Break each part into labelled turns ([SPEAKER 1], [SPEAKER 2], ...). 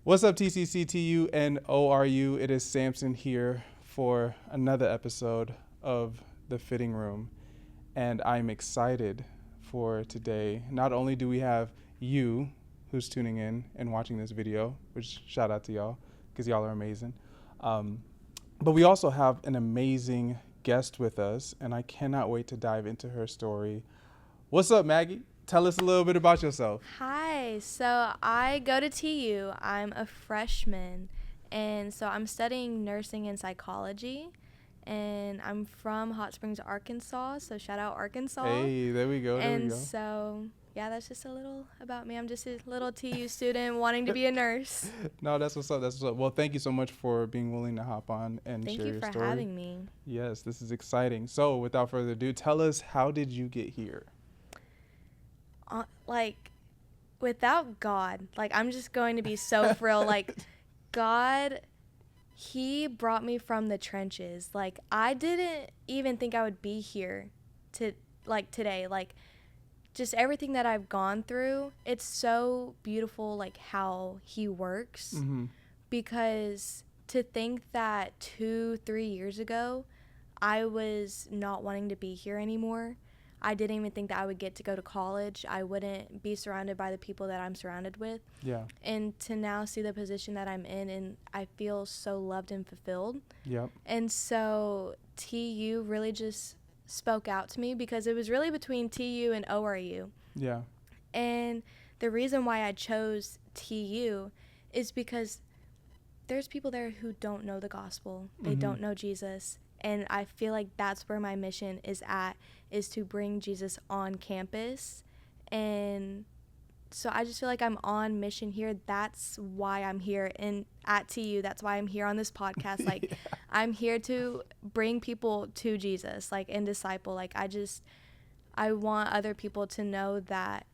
[SPEAKER 1] What's up, TCCTU and ORU? It is Samson here for another episode of The Fitting Room, and I'm excited for today. Not only do we have you who's tuning in and watching this video, which shout out to y'all because y'all are amazing, but we also have an amazing guest with us, and I cannot wait to dive into her story. What's up, Maggie? Tell us a little bit about yourself.
[SPEAKER 2] Hi, so I go to TU. I'm a freshman, and so I'm studying nursing and psychology, and I'm from Hot Springs, Arkansas, so shout out Arkansas.
[SPEAKER 1] Hey, there we go.
[SPEAKER 2] And so, yeah, that's just a little about me. I'm just a little TU student wanting to be a nurse.
[SPEAKER 1] No, that's what's up. That's what's up. Well, thank you so much for being willing to hop on and
[SPEAKER 2] Thank
[SPEAKER 1] share
[SPEAKER 2] you
[SPEAKER 1] your
[SPEAKER 2] for
[SPEAKER 1] story.
[SPEAKER 2] having me.
[SPEAKER 1] Yes, this is exciting. So, without further ado, tell us, how did you get here?
[SPEAKER 2] Without God, I'm just going to be so for real. God, He brought me from the trenches. I didn't even think I would be here today. Just everything that I've gone through, it's so beautiful, how He works.
[SPEAKER 1] Mm-hmm.
[SPEAKER 2] Because to think that 2-3 years ago, I was not wanting to be here anymore. I didn't even think that I would get to go to college. I wouldn't be surrounded by the people that I'm surrounded with.
[SPEAKER 1] Yeah.
[SPEAKER 2] And to now see the position that I'm in, and I feel so loved and fulfilled.
[SPEAKER 1] Yep.
[SPEAKER 2] And so TU really just spoke out to me because it was really between TU and ORU.
[SPEAKER 1] Yeah.
[SPEAKER 2] And the reason why I chose TU is because there's people there who don't know the gospel. They
[SPEAKER 1] Mm-hmm.
[SPEAKER 2] don't know Jesus. And I feel like that's where my mission is at, is to bring Jesus on campus. And so I just feel like I'm on mission here. That's why I'm here at TU. That's why I'm here on this podcast.
[SPEAKER 1] Yeah.
[SPEAKER 2] I'm here to bring people to Jesus, and disciple. I want other people to know that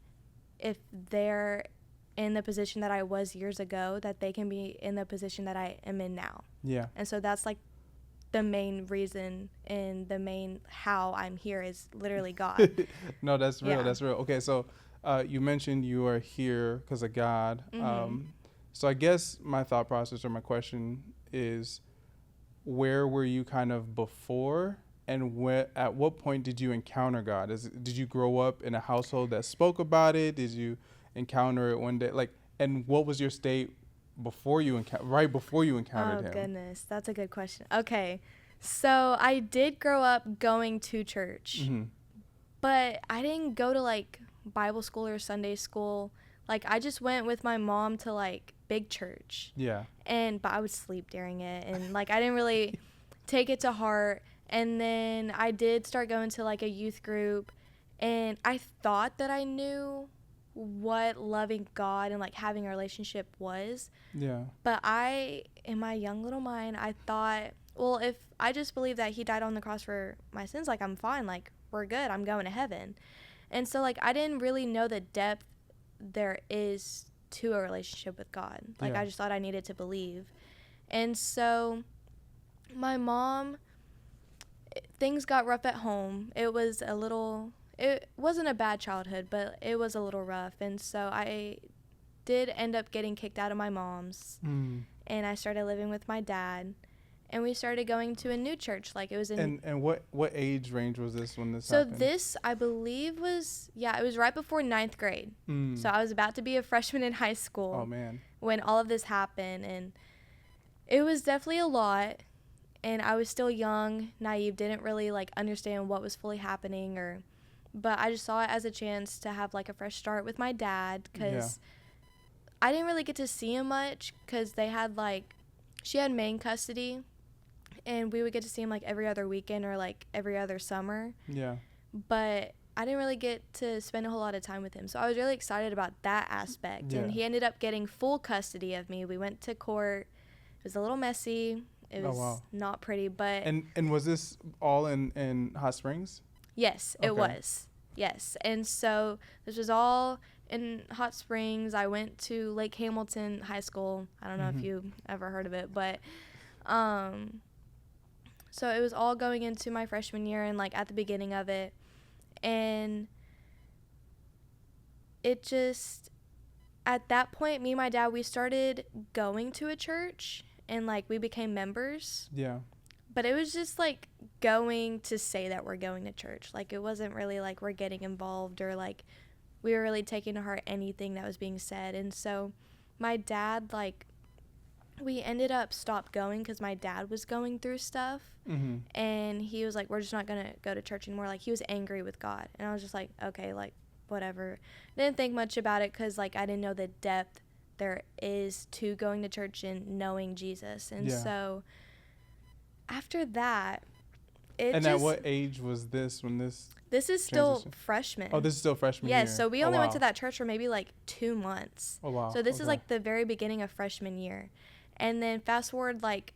[SPEAKER 2] if they're in the position that I was years ago, that they can be in the position that I am in now.
[SPEAKER 1] Yeah.
[SPEAKER 2] And so that's the main reason, and the main how I'm here is literally God.
[SPEAKER 1] No, that's real.
[SPEAKER 2] Yeah.
[SPEAKER 1] That's real. Okay, so you mentioned you are here because of God.
[SPEAKER 2] Mm-hmm.
[SPEAKER 1] So I guess my thought process or my question is, where were you kind of before, and at what point did you encounter God? Did you grow up in a household that spoke about it? Did you encounter it one day? And what was your state before you encountered him?
[SPEAKER 2] Oh, goodness. That's a good question. Okay. So I did grow up going to church,
[SPEAKER 1] Mm-hmm.
[SPEAKER 2] but I didn't go to Bible school or Sunday school. I just went with my mom to big church.
[SPEAKER 1] Yeah.
[SPEAKER 2] But I would sleep during it, and I didn't really take it to heart. And then I did start going to a youth group, and I thought that I knew what loving God and having a relationship was.
[SPEAKER 1] Yeah.
[SPEAKER 2] But in my young little mind, I thought, well, if I just believe that He died on the cross for my sins, I'm fine, we're good, I'm going to heaven. And so I didn't really know the depth there is to a relationship with God.
[SPEAKER 1] Yeah.
[SPEAKER 2] I just thought I needed to believe. And so my mom, things got rough at home. It wasn't a bad childhood, but it was a little rough. And so I did end up getting kicked out of my mom's.
[SPEAKER 1] Mm.
[SPEAKER 2] And I started living with my dad. And we started going to a new church. It was in...
[SPEAKER 1] And what age range was this when this
[SPEAKER 2] So
[SPEAKER 1] happened?
[SPEAKER 2] this, I believe, it was right before 9th grade.
[SPEAKER 1] Mm.
[SPEAKER 2] So I was about to be a freshman in high school.
[SPEAKER 1] Oh, man.
[SPEAKER 2] When all of this happened. And it was definitely a lot. And I was still young, naive, didn't really understand what was fully happening, but I just saw it as a chance to have a fresh start with my dad, because I didn't really get to see him much, because they had she had main custody, and we would get to see him every other weekend or every other summer.
[SPEAKER 1] Yeah.
[SPEAKER 2] But I didn't really get to spend a whole lot of time with him, so I was really excited about that aspect.
[SPEAKER 1] Yeah.
[SPEAKER 2] And he ended up getting full custody of me. We went to court. It was a little messy. It was not pretty, but...
[SPEAKER 1] And was this all in Hot Springs?
[SPEAKER 2] Yes,
[SPEAKER 1] Okay.
[SPEAKER 2] it was. Yes. And so this was all in Hot Springs. I went to Lake Hamilton High School. I don't know if you ever heard of it, but so it was all going into my freshman year and at the beginning of it. And it just at that point, me and my dad, we started going to a church and like we became members.
[SPEAKER 1] Yeah.
[SPEAKER 2] But it was just like going to say that we're going to church. Like it wasn't really like we're getting involved or like we were really taking to heart anything that was being said. And so my dad, like, we ended up stopped going because my dad was going through stuff.
[SPEAKER 1] Mm-hmm.
[SPEAKER 2] And he was like, we're just not going to go to church anymore. Like, he was angry with God. And I was just like, okay, like, whatever. Didn't think much about it because, like, I didn't know the depth there is to going to church and knowing Jesus. And so after that,
[SPEAKER 1] at what age was this when this?
[SPEAKER 2] This is still freshman.
[SPEAKER 1] Oh, this is still freshman year.
[SPEAKER 2] Yes, so we only went to that church for maybe like 2 months.
[SPEAKER 1] Oh, wow.
[SPEAKER 2] So this is like the very beginning of freshman year. And then fast forward like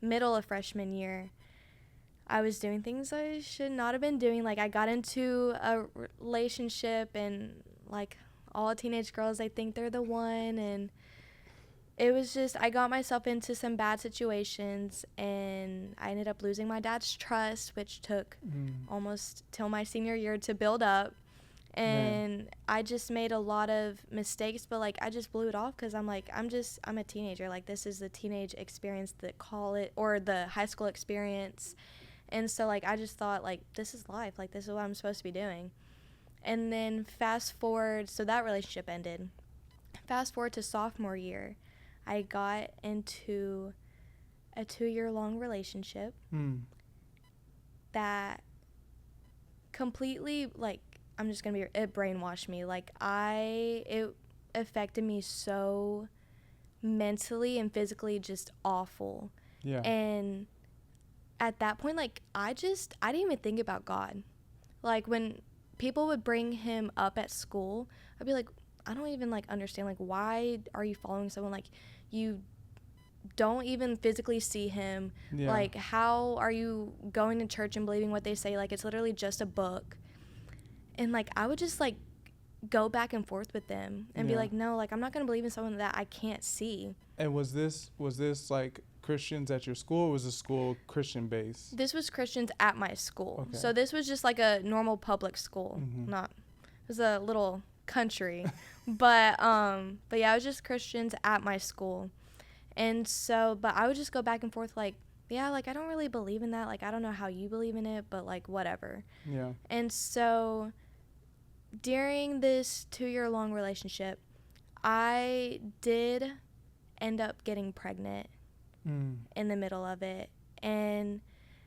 [SPEAKER 2] middle of freshman year, I was doing things I should not have been doing. Like I got into a relationship and like all teenage girls, they think they're the one. And it was just, I got myself into some bad situations and I ended up losing my dad's trust, which took almost till my senior year to build up. And I just made a lot of mistakes, but like I just blew it off because I'm like, I'm a teenager. Like this is the teenage experience that call it, or the high school experience. And so like I just thought like this is life. Like this is what I'm supposed to be doing. And then fast forward, so that relationship ended. Fast forward to sophomore year, I got into a 2-year-long relationship that completely, like, I'm just going to be, it brainwashed me. Like, it affected me so mentally and physically, just awful.
[SPEAKER 1] Yeah.
[SPEAKER 2] And at that point, like, I didn't even think about God. Like, when people would bring him up at school, I'd be like, I don't even like understand, like, why are you following someone? Like, you don't even physically see him. Like, how are you going to church and believing what they say? Like, it's literally just a book. And like I would just like go back and forth with them and be like, no, like I'm not gonna believe in someone that I can't see.
[SPEAKER 1] And was this like Christians at your school, or was the school Christian based?
[SPEAKER 2] This was Christians at my school.
[SPEAKER 1] Okay.
[SPEAKER 2] So this was just like a normal public school. It was a little country. but yeah, it was just Christians at my school. And so, but I would just go back and forth like, yeah, like I don't really believe in that. Like I don't know how you believe in it, but like whatever.
[SPEAKER 1] Yeah.
[SPEAKER 2] And so during this 2-year-long relationship, I did end up getting pregnant in the middle of it. And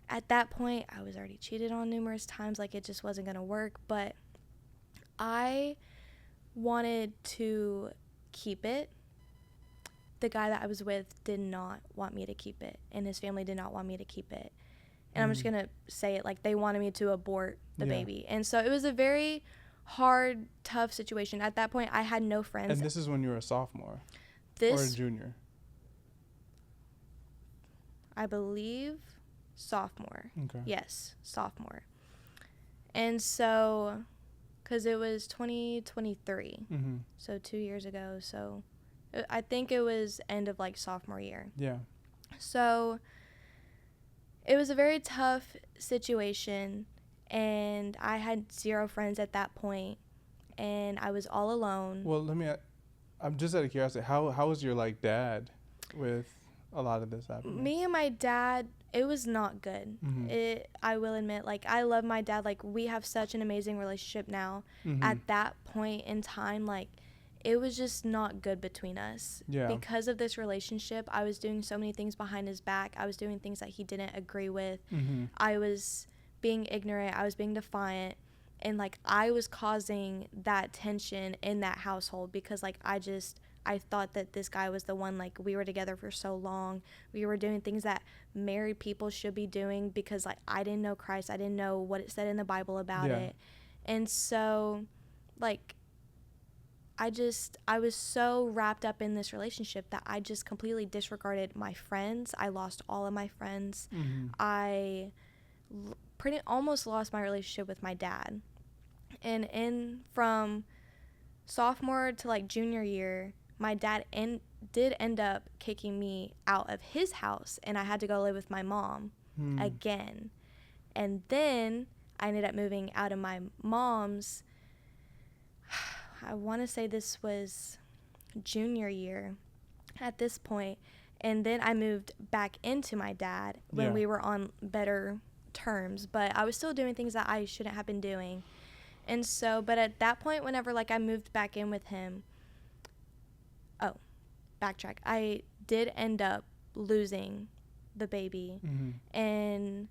[SPEAKER 2] at that point, I was already cheated on numerous times. Like, it just wasn't going to work. But I wanted to keep it. The guy that I was with did not want me to keep it. And his family did not want me to keep it. And I'm just going to say it, like, they wanted me to abort the baby. And so it was a very hard, tough situation. At that point, I had no friends.
[SPEAKER 1] And this is when you were a sophomore or a junior?
[SPEAKER 2] I believe sophomore.
[SPEAKER 1] Okay.
[SPEAKER 2] Yes, sophomore. And so, because it was 2023, so 2 years ago. So I think it was end of like sophomore year.
[SPEAKER 1] Yeah.
[SPEAKER 2] So it was a very tough situation. And I had 0 friends at that point, and I was all alone.
[SPEAKER 1] Well, I'm just out of curiosity, how was your like dad with a lot of this happening?
[SPEAKER 2] Me and my dad, it was not good. I will admit, like I love my dad. Like we have such an amazing relationship now. At that point in time, like it was just not good between us.
[SPEAKER 1] Yeah. Because
[SPEAKER 2] of this relationship, I was doing so many things behind his back. I was doing things that he didn't agree with. I was being ignorant, I was being defiant, and like I was causing that tension in that household because like I thought that this guy was the one. Like we were together for so long, we were doing things that married people should be doing because like I didn't know Christ, I didn't know what it said in the Bible about it. And so like I was so wrapped up in this relationship that I just completely disregarded my friends. I lost all of my friends. I almost lost my relationship with my dad. And from sophomore to like junior year, my dad did end up kicking me out of his house, and I had to go live with my mom again. And then I ended up moving out of my mom's. I want to say this was junior year at this point, and then I moved back into my dad when we were on better terms, but I was still doing things that I shouldn't have been doing. And so, but at that point, whenever like I moved back in with him, backtrack, I did end up losing the baby. And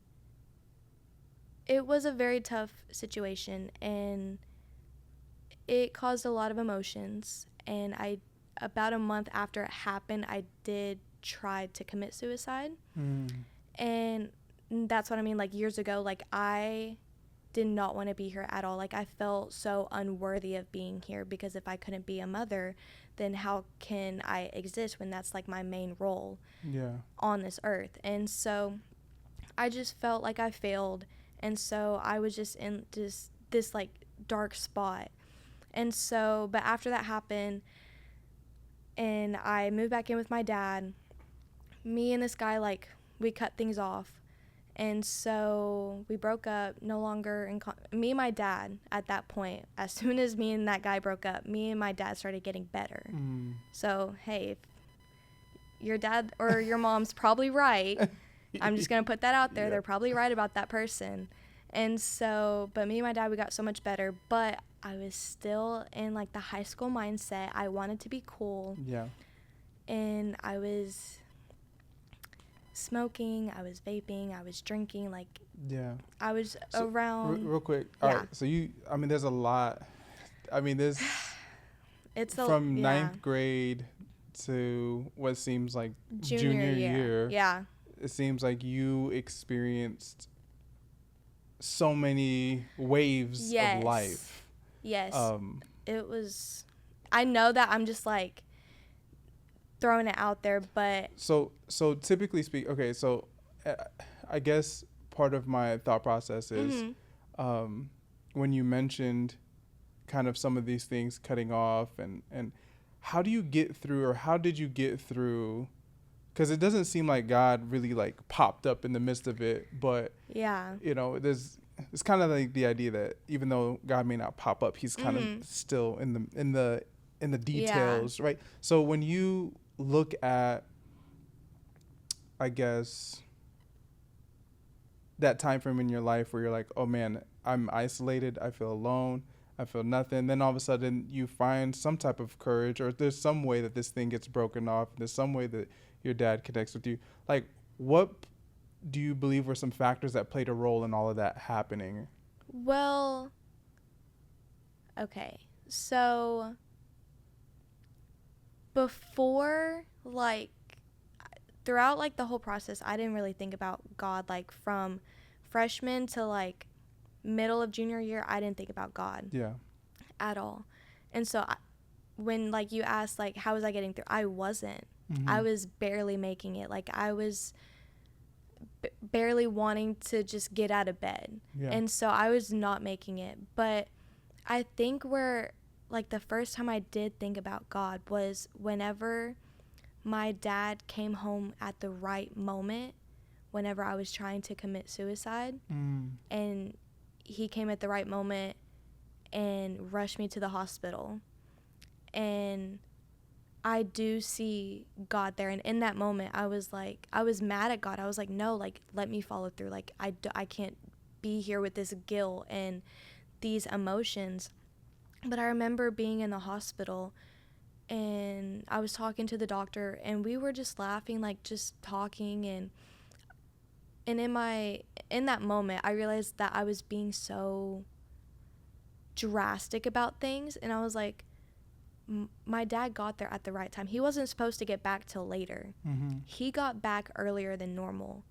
[SPEAKER 2] it was a very tough situation, and it caused a lot of emotions. And about a month after it happened, I did try to commit suicide. And that's what I mean, like years ago, like I did not want to be here at all. Like I felt so unworthy of being here, because if I couldn't be a mother, then how can I exist when that's like my main role on this earth? And so I just felt like I failed, and so I was just in this like dark spot. And so, but after that happened and I moved back in with my dad, me and this guy, like, we cut things off. And so we broke up, no longer me and my dad at that point. As soon as me and that guy broke up, me and my dad started getting better. So, hey, if your dad or your mom's probably right. I'm just going to put that out there. They're probably right about that person. And so, but me and my dad, we got so much better. But I was still in like the high school mindset. I wanted to be cool. And I was smoking, I was vaping, I was drinking, like I was so around
[SPEAKER 1] real quick. All right, so there's a lot. There's it's from ninth grade to what seems like junior year. It seems like you experienced so many waves of life.
[SPEAKER 2] It was, I know that I'm just like throwing it out there, but
[SPEAKER 1] so typically speak, okay, so I guess part of my thought process is when you mentioned kind of some of these things cutting off, and how do you get through, or how did you get through, because it doesn't seem like God really like popped up in the midst of it, but it's kind of like the idea that even though God may not pop up, he's kind of still in the details, right? So when you look at, I guess, that time frame in your life where you're like, oh man, I'm isolated, I feel alone, I feel nothing, then all of a sudden you find some type of courage, or there's some way that this thing gets broken off, there's some way that your dad connects with you. Like, what do you believe were some factors that played a role in all of that happening?
[SPEAKER 2] Well, okay, so before, like, throughout like the whole process, I didn't really think about God. Like from freshman to like middle of junior year, I didn't think about God at all. And so when like you asked like how was I getting through, I wasn't. I was barely making it. Like I was barely wanting to just get out of bed. And so I was not making it. But I think where like the first time I did think about God was whenever my dad came home at the right moment, whenever I was trying to commit suicide. And he came at the right moment and rushed me to the hospital. And I do see God there. And in that moment, I was like, I was mad at God. I was like, no, like, let me follow through. Like, I can't be here with this guilt and these emotions. But I remember being in the hospital, and I was talking to the doctor, and we were just laughing, like just talking. And in that moment, I realized that I was being so drastic about things. And I was like, my dad got there at the right time. He wasn't supposed to get back till later. He got back earlier than normal.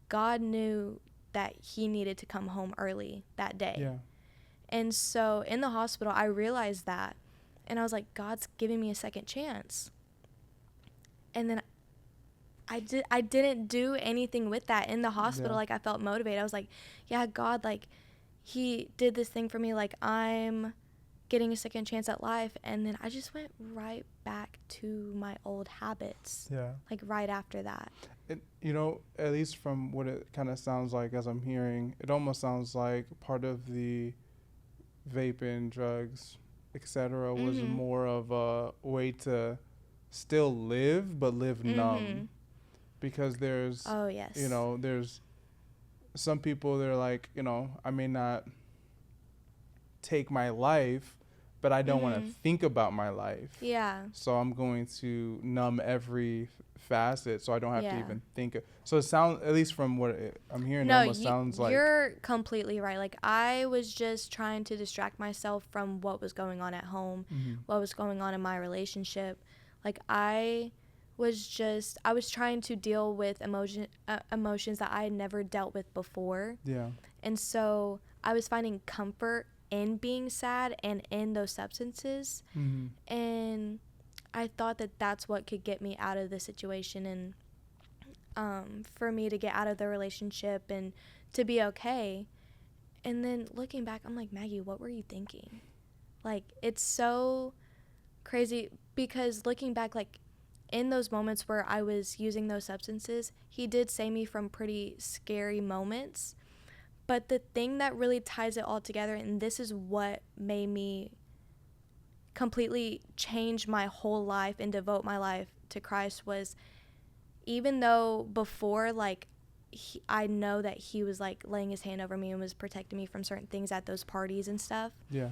[SPEAKER 2] God knew that he needed to come home early that day. And so in the hospital, I realized that. And I was like, God's giving me a second chance. And then I didn't do anything with that in the hospital. Like, I felt motivated. I was like, yeah, God, like, he did this thing for me. Like, I'm getting a second chance at life. And then I just went right back to my old habits. Like, right after that.
[SPEAKER 1] It, at least from what it kind of sounds like as I'm hearing, it almost sounds like part of the vaping, drugs, etc., was
[SPEAKER 2] Mhm.
[SPEAKER 1] more of a way to still live but live
[SPEAKER 2] Mhm.
[SPEAKER 1] numb, because there's,
[SPEAKER 2] Oh,
[SPEAKER 1] you
[SPEAKER 2] yes.
[SPEAKER 1] know, there's some people, they're like, you know, I may not take my life, but I don't want to
[SPEAKER 2] Mhm.
[SPEAKER 1] think about my life.
[SPEAKER 2] Yeah.
[SPEAKER 1] So I'm going to numb every facet so I don't have to
[SPEAKER 2] Yeah.
[SPEAKER 1] even think. So it sounds, at least from what I'm hearing, it
[SPEAKER 2] No,
[SPEAKER 1] almost sounds like,
[SPEAKER 2] you're completely right. Like I was just trying to distract myself from what was going on at home,
[SPEAKER 1] mm-hmm,
[SPEAKER 2] what was going on in my relationship. Like I was trying to deal with emotions that I had never dealt with before.
[SPEAKER 1] yeah,
[SPEAKER 2] And so I was finding comfort in being sad and in those substances.
[SPEAKER 1] mm-hmm,
[SPEAKER 2] And I thought that that's what could get me out of the situation and for me to get out of the relationship and to be okay. And then looking back, I'm like, Maggie, what were you thinking? Like, it's so crazy because looking back, like, in those moments where I was using those substances, he did save me from pretty scary moments. But the thing that really ties it all together, and this is what made me completely change my whole life and devote my life to Christ, was even though before, like, I know that he was like laying his hand over me and was protecting me from certain things at those parties and stuff.
[SPEAKER 1] yeah,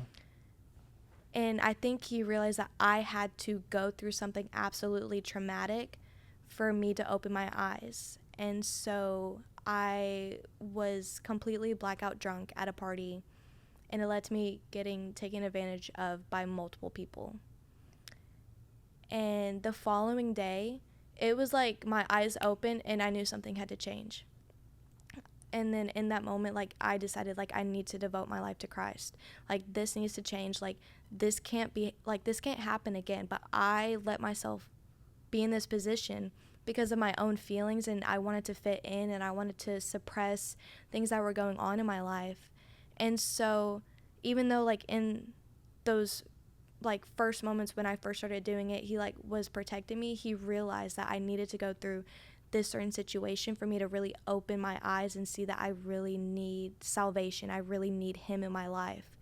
[SPEAKER 2] And I think he realized that I had to go through something absolutely traumatic for me to open my eyes. And so I was completely blackout drunk at a party, and it led to me getting taken advantage of by multiple people. And the following day, it was like my eyes opened and I knew something had to change. And then in that moment, like, I decided, like, I need to devote my life to Christ. Like, this needs to change. Like, this can't be, like, this can't happen again. But I let myself be in this position because of my own feelings, and I wanted to fit in, and I wanted to suppress things that were going on in my life. And so even though, like, in those like first moments when I first started doing it, he like was protecting me, he realized that I needed to go through this certain situation for me to really open my eyes and see that I really need salvation. I really need him in my life.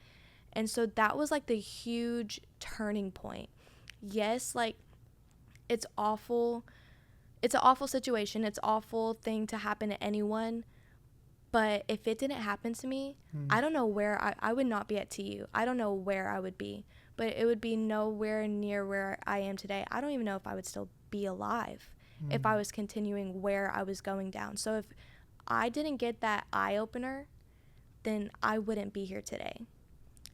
[SPEAKER 2] And so that was like the huge turning point. Yes, like, it's awful. It's an awful situation. It's an awful thing to happen to anyone. But if it didn't happen to me, I don't know where I would not be at TU. I don't know where I would be, but it would be nowhere near where I am today. I don't even know if I would still be alive if I was continuing where I was going down. So if I didn't get that eye opener, then I wouldn't be here today.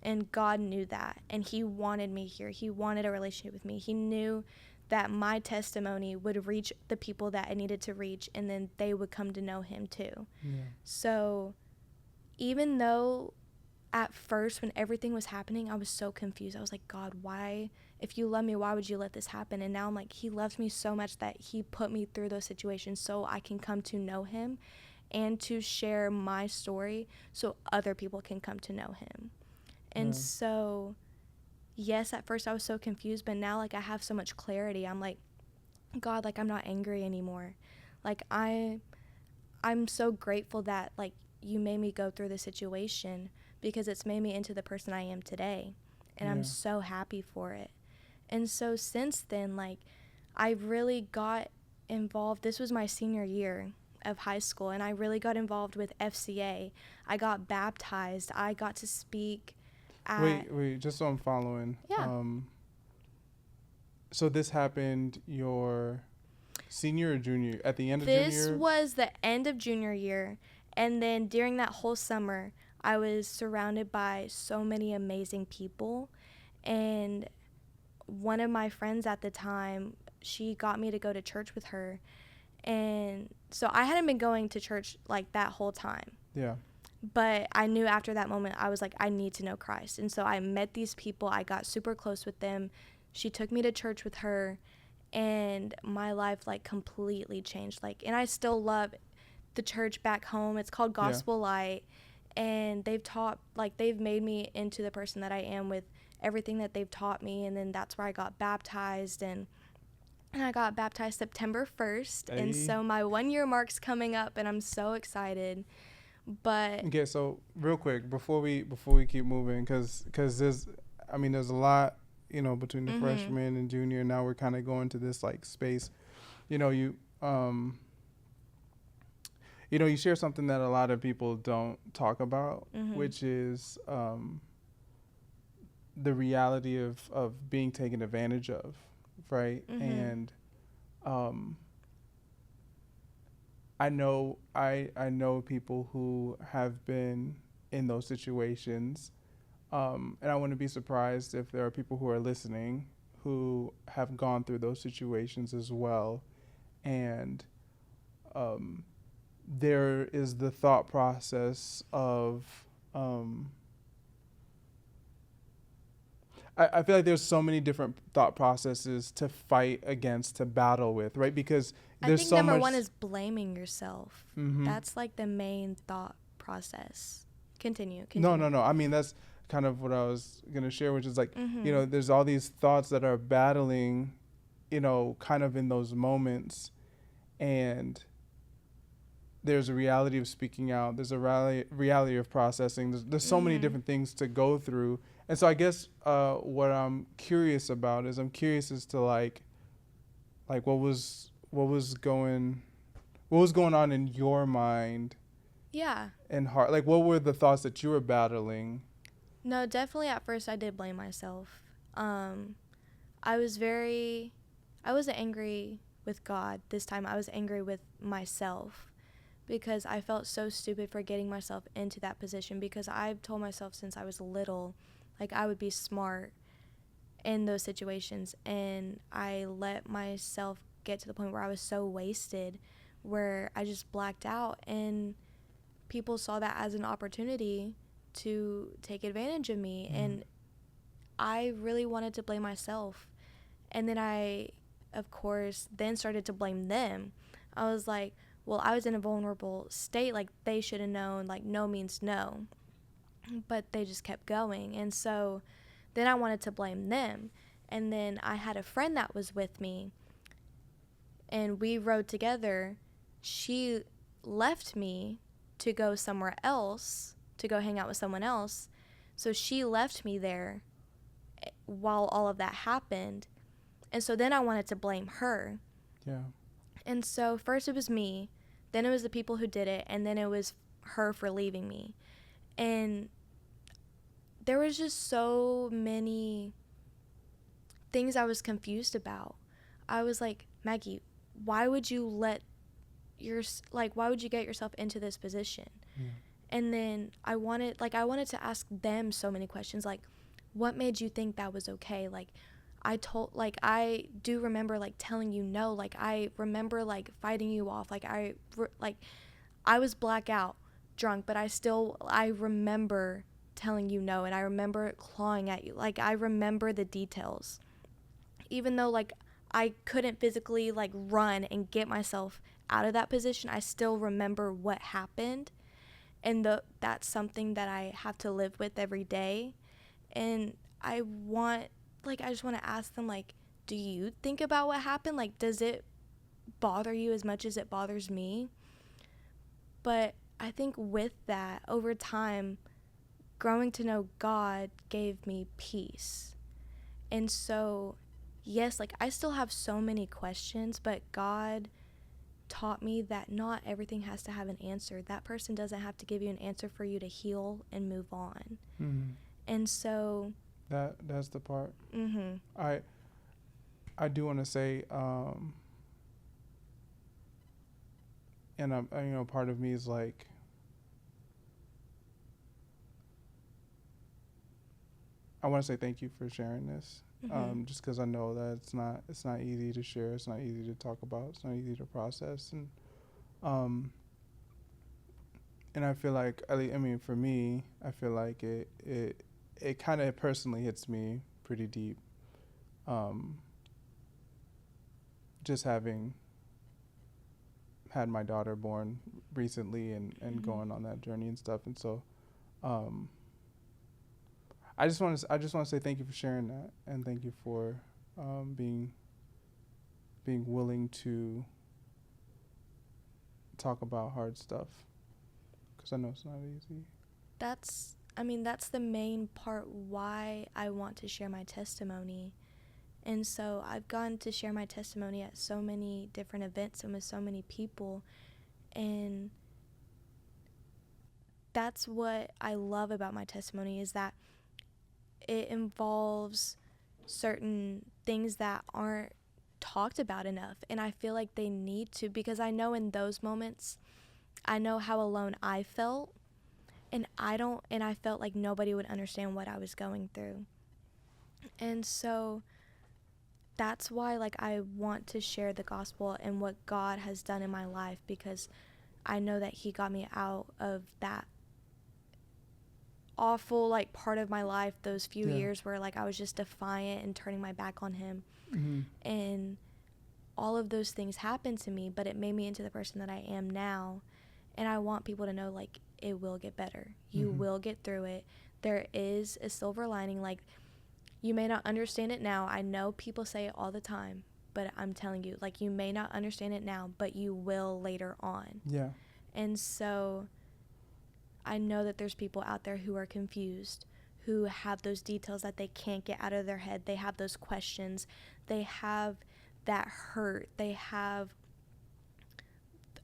[SPEAKER 2] And God knew that, and he wanted me here. He wanted a relationship with me. He knew that my testimony would reach the people that it needed to reach, and then they would come to know him too.
[SPEAKER 1] yeah,
[SPEAKER 2] So even though at first when everything was happening, I was so confused. I was like, God, why, if you love me, why would you let this happen? And now I'm like, he loves me so much that he put me through those situations so I can come to know him and to share my story so other people can come to know him. And
[SPEAKER 1] yeah,
[SPEAKER 2] so, yes, at first I was so confused, but now, like, I have so much clarity. I'm like, God, like, I'm not angry anymore. Like, I'm so grateful that, like, you made me go through the situation because it's made me into the person I am today. And I'm
[SPEAKER 1] yeah,
[SPEAKER 2] so happy for it. And so since then, like, I really got involved. This was my senior year of high school, and I really got involved with FCA. I got baptized. I got to speak at,
[SPEAKER 1] wait, just so I'm following.
[SPEAKER 2] yeah.
[SPEAKER 1] So this happened your senior or junior, at the end of junior
[SPEAKER 2] This
[SPEAKER 1] year?
[SPEAKER 2] was the end of junior year, and then during that whole summer, I was surrounded by so many amazing people, and one of my friends at the time, she got me to go to church with her, and so I hadn't been going to church like that whole time.
[SPEAKER 1] Yeah,
[SPEAKER 2] But I knew after that moment, I was like, I need to know Christ. And so I met these people. I got super close with them. She took me to church with her, and my life like completely changed. Like, and I still love the church back home. It's called
[SPEAKER 1] yeah,
[SPEAKER 2] Gospel Light, and they've made me into the person that I am with everything that they've taught me. And then that's where I got baptized, and I got baptized September 1st.
[SPEAKER 1] Hey.
[SPEAKER 2] And so my 1 year mark's coming up, and I'm so excited. But
[SPEAKER 1] Okay, so real quick before we keep moving, because there's, I mean, there's a lot, between the
[SPEAKER 2] Mhm.
[SPEAKER 1] freshman and junior. Now we're kind of going to this like space. You know, you share something that a lot of people don't talk about,
[SPEAKER 2] Mhm.
[SPEAKER 1] which is the reality of being taken advantage of, right?
[SPEAKER 2] Mhm.
[SPEAKER 1] And um, I know people who have been in those situations, and I wouldn't be surprised if there are people who are listening who have gone through those situations as well. And um, there is the thought process of um, I feel like there's so many different thought processes to fight against, to battle with, right? Because
[SPEAKER 2] I
[SPEAKER 1] there's
[SPEAKER 2] think
[SPEAKER 1] so
[SPEAKER 2] number
[SPEAKER 1] much.
[SPEAKER 2] one is blaming yourself.
[SPEAKER 1] Mm-hmm.
[SPEAKER 2] That's like the main thought process. Continue.
[SPEAKER 1] No,
[SPEAKER 2] Continue.
[SPEAKER 1] no, no. I mean, that's kind of what I was gonna share, which is like,
[SPEAKER 2] Mhm.
[SPEAKER 1] there's all these thoughts that are battling, kind of in those moments, and there's a reality of speaking out. There's a reality of processing. There's so many
[SPEAKER 2] Mhm.
[SPEAKER 1] different things to go through, and so I guess what I'm curious about is I'm curious as to like what was going on in your mind
[SPEAKER 2] Yeah.
[SPEAKER 1] and heart. Like, what were the thoughts that you were battling?
[SPEAKER 2] No, definitely at first I did blame myself. Um I was very I wasn't angry with God this time. I was angry with myself because I felt so stupid for getting myself into that position because I've told myself since I was little like I would be smart in those situations, and I let myself get to the point where I was so wasted where I just blacked out, and people saw that as an opportunity to take advantage of me,
[SPEAKER 1] Mm.
[SPEAKER 2] and I really wanted to blame myself. And then I, of course, then started to blame them. I was like, well, I was in a vulnerable state, like they should have known, like no means no, but they just kept going. And so then I wanted to blame them. And then I had a friend that was with me, and we rode together. She left me to go somewhere else, to go hang out with someone else. So she left me there while all of that happened. And so then I wanted to blame her.
[SPEAKER 1] Yeah.
[SPEAKER 2] And so first it was me, then it was the people who did it, and then it was her for leaving me. And there was just so many things I was confused about. I was like, Maggie, why would you why would you get yourself into this position?
[SPEAKER 1] Yeah.
[SPEAKER 2] And then I wanted to ask them so many questions, like, what made you think that was okay? I do remember like telling you no, like I remember like fighting you off, I was blackout drunk, but I remember telling you no, and I remember clawing at you, like I remember the details, even though like I couldn't physically like run and get myself out of that position. I still remember what happened, and that's something that I have to live with every day. And I just want to ask them, like, do you think about what happened? Like, does it bother you as much as it bothers me? But I think with that, over time, growing to know God gave me peace. And so, yes, like I still have so many questions, but God taught me that not everything has to have an answer. That person doesn't have to give you an answer for you to heal and move on.
[SPEAKER 1] Mm.
[SPEAKER 2] And so,
[SPEAKER 1] That's the part.
[SPEAKER 2] mhm.
[SPEAKER 1] I do want to say, and part of me is like, I want to say thank you for sharing this.
[SPEAKER 2] Mhm.
[SPEAKER 1] Just because I know that it's not easy to share. It's not easy to talk about. It's not easy to process, um, and I feel like I mean for me, I feel like it kind of personally hits me pretty deep. Um, just having had my daughter born recently and
[SPEAKER 2] Mhm.
[SPEAKER 1] going on that journey and stuff, and so um, I just want to say thank you for sharing that, and thank you for being willing to talk about hard stuff, because I know it's not easy.
[SPEAKER 2] That's I mean, that's the main part why I want to share my testimony. And so I've gotten to share my testimony at so many different events and with so many people. And that's what I love about my testimony, is that it involves certain things that aren't talked about enough. And I feel like they need to, because I know in those moments, I know how alone I felt. And I felt like nobody would understand what I was going through. And so that's why, like, I want to share the gospel and what God has done in my life, because I know that he got me out of that awful, like, part of my life, those few years where, like, I was just defiant and turning my back on him. And all of those things happened to me, but it made me into the person that I am now. And I want people to know, like, it will get better. You will get through it. There is a silver lining. Like, you may not understand it now. I know people say it all the time, but I'm telling you, like, you may not understand it now, but you will later on.
[SPEAKER 1] Yeah.
[SPEAKER 2] And so I know that there's people out there who are confused, who have those details that they can't get out of their head. They have those questions. They have that hurt. They have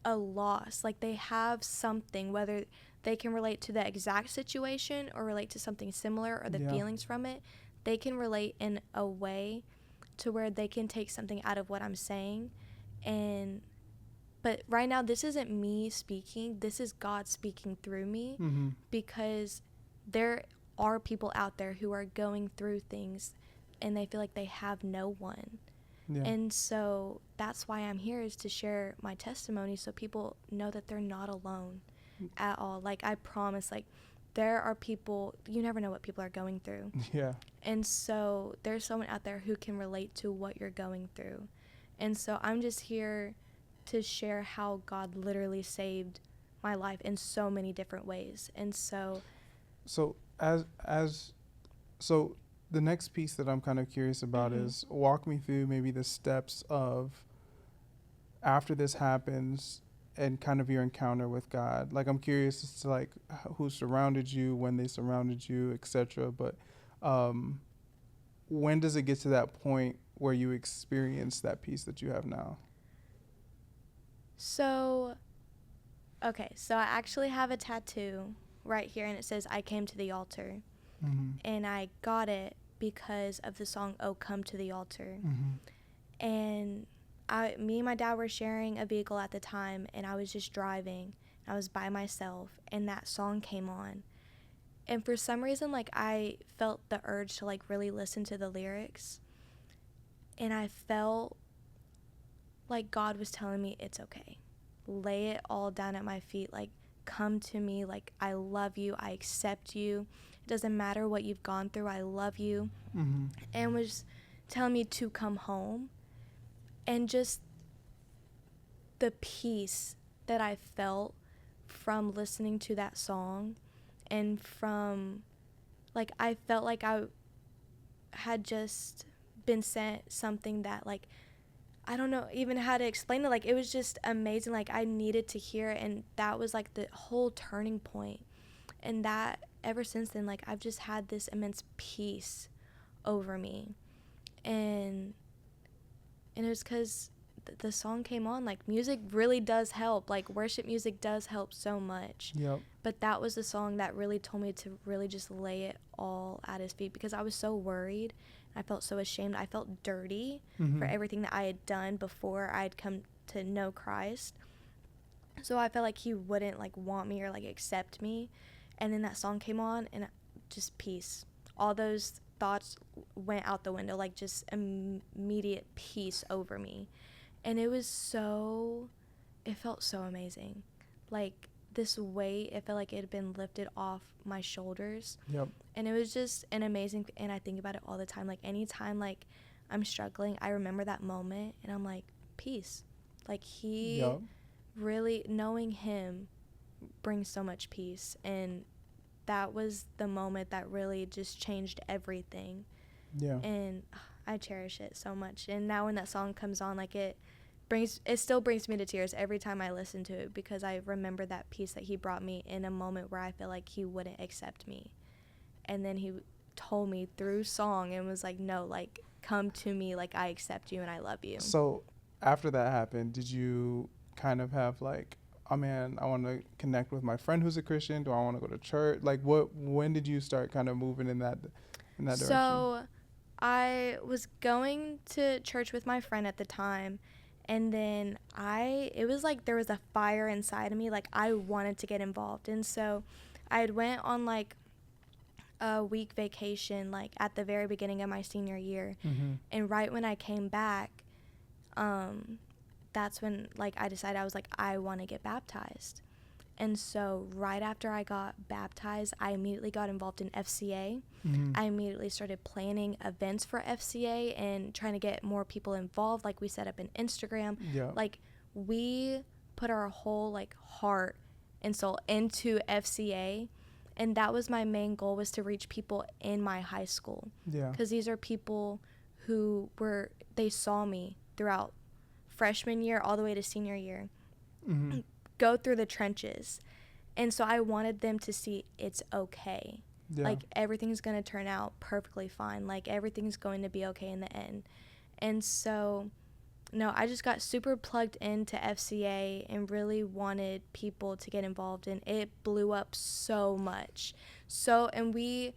[SPEAKER 2] a loss. Like, they have something, whether they can relate to the exact situation or relate to something similar or the feelings from it. They can relate in a way to where they can take something out of what I'm saying. But right now, this isn't me speaking. This is God speaking through me, because there are people out there who are going through things and they feel like they have no one. Yeah. And so that's why I'm here, is to share my testimony so people know that they're not alone at all. Like, I promise, like, there are people, you never know what people are going through.
[SPEAKER 1] Yeah.
[SPEAKER 2] And so there's someone out there who can relate to what you're going through. And so I'm just here to share how God literally saved my life in so many different ways. And so
[SPEAKER 1] the next piece that I'm kind of curious about is, walk me through maybe the steps of after this happens and kind of your encounter with God. Like, I'm curious as to, like, who surrounded you, when they surrounded you, etc. But when does it get to that point where you experience that peace that you have now?
[SPEAKER 2] So I actually have a tattoo right here, and it says, "I came to the altar." And I got it because of the song "Oh Come to the Altar." And me and my dad were sharing a vehicle at the time, and I was just driving. I was by myself, and that song came on. And for some reason, like, I felt the urge to, like, really listen to the lyrics. And I felt like God was telling me, it's okay. Lay it all down at my feet. Like, come to me. Like, I love you. I accept you. It doesn't matter what you've gone through. I love you. And was telling me to come home. And just the peace that I felt from listening to that song, and from, like, I felt like I had just been sent something that, like, I don't know even how to explain it. Like, it was just amazing. Like, I needed to hear it, and that was, like, the whole turning point. And that, ever since then, like, I've just had this immense peace over me. And it was because the song came on. Like, music really does help. Like, worship music does help so much.
[SPEAKER 1] Yep.
[SPEAKER 2] But that was the song that really told me to really just lay it all at his feet, because I was so worried. I felt so ashamed. I felt dirty for everything that I had done before I had come to know Christ. So I felt like he wouldn't, like, want me or, like, accept me. And then that song came on, and just peace. All those thoughts went out the window, like, just immediate peace over me. And it felt so amazing. Like, this weight, it felt like it had been lifted off my shoulders.
[SPEAKER 1] Yep.
[SPEAKER 2] And it was just an amazing, and I think about it all the time. Like, anytime, like, I'm struggling, I remember that moment, and I'm like, peace. Like, he really, knowing him brings so much peace. And that was the moment that really just changed everything. Yeah. And I cherish it so much. And now when that song comes on, like, it still brings me to tears every time I listen to it, because I remember that peace that he brought me in a moment where I feel like he wouldn't accept me. And then he told me through song and was like, no, like, come to me, like, I accept you and I love you.
[SPEAKER 1] So after that happened, did you kind of have like, oh man, I want to connect with my friend who's a Christian? Do I want to go to church? Like, when did you start kind of moving in that direction?
[SPEAKER 2] So I was going to church with my friend at the time, and then it was like there was a fire inside of me, like I wanted to get involved. And so I had went on like a week vacation, like at the very beginning of my senior year.
[SPEAKER 1] Mm-hmm.
[SPEAKER 2] And right when I came back, that's when like I decided, I was like, I want to get baptized. And so right after I got baptized, I immediately got involved in FCA.
[SPEAKER 1] Mm-hmm.
[SPEAKER 2] I immediately started planning events for FCA and trying to get more people involved. Like, we set up an Instagram.
[SPEAKER 1] Yeah.
[SPEAKER 2] Like, we put our whole like heart and soul into FCA. And that was my main goal, was to reach people in my high school.
[SPEAKER 1] Yeah.
[SPEAKER 2] Because these are people who they saw me throughout freshman year all the way to senior year.
[SPEAKER 1] Mm-hmm.
[SPEAKER 2] Go through the trenches. And so I wanted them to see it's okay.
[SPEAKER 1] Yeah.
[SPEAKER 2] Like, everything's going to turn out perfectly fine. Like, everything's going to be okay in the end. And so, no, I just got super plugged into FCA and really wanted people to get involved. And it blew up so much. And we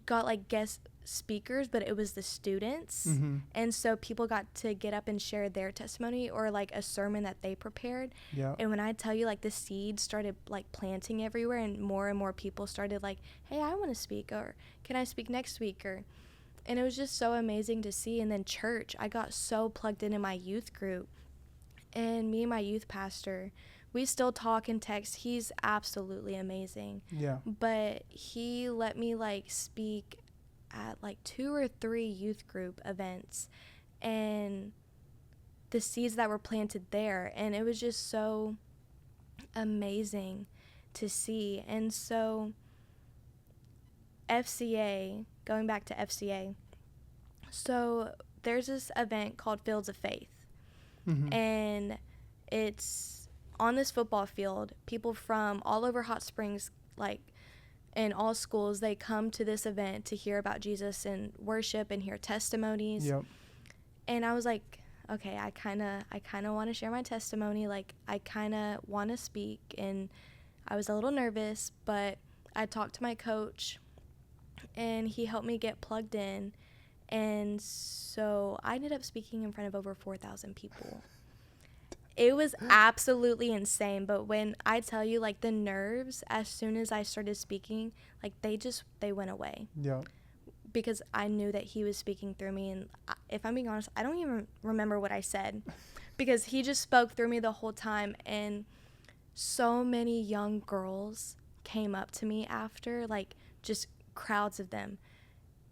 [SPEAKER 2] got like guest speakers, but it was the students.
[SPEAKER 1] Mm-hmm.
[SPEAKER 2] And so people got to get up and share their testimony or like a sermon that they prepared.
[SPEAKER 1] Yeah.
[SPEAKER 2] And when I tell you, like, the seeds started like planting everywhere, and more people started like, hey, I want to speak, or can I speak next week? And it was just so amazing to see. And then church, I got so plugged in my youth group, and me and my youth pastor, we still talk and text. He's absolutely amazing.
[SPEAKER 1] Yeah.
[SPEAKER 2] But he let me like speak at like 2 or 3 youth group events, and the seeds that were planted there, and it was just so amazing to see. And so FCA, going back to FCA, so there's this event called Fields of Faith.
[SPEAKER 1] Mm-hmm.
[SPEAKER 2] And it's on this football field. People from all over Hot Springs, like in all schools, they come to this event to hear about Jesus and worship and hear testimonies.
[SPEAKER 1] Yep.
[SPEAKER 2] And I was like, okay, I kind of want to share my testimony. Like, I kind of want to speak. And I was a little nervous, but I talked to my coach, and he helped me get plugged in. And so I ended up speaking in front of over 4,000 people. It was absolutely insane. But when I tell you, like, the nerves, as soon as I started speaking, like, they went away.
[SPEAKER 1] Yeah.
[SPEAKER 2] Because I knew that he was speaking through me. And if I'm being honest, I don't even remember what I said, because he just spoke through me the whole time. And so many young girls came up to me after, like, just crowds of them,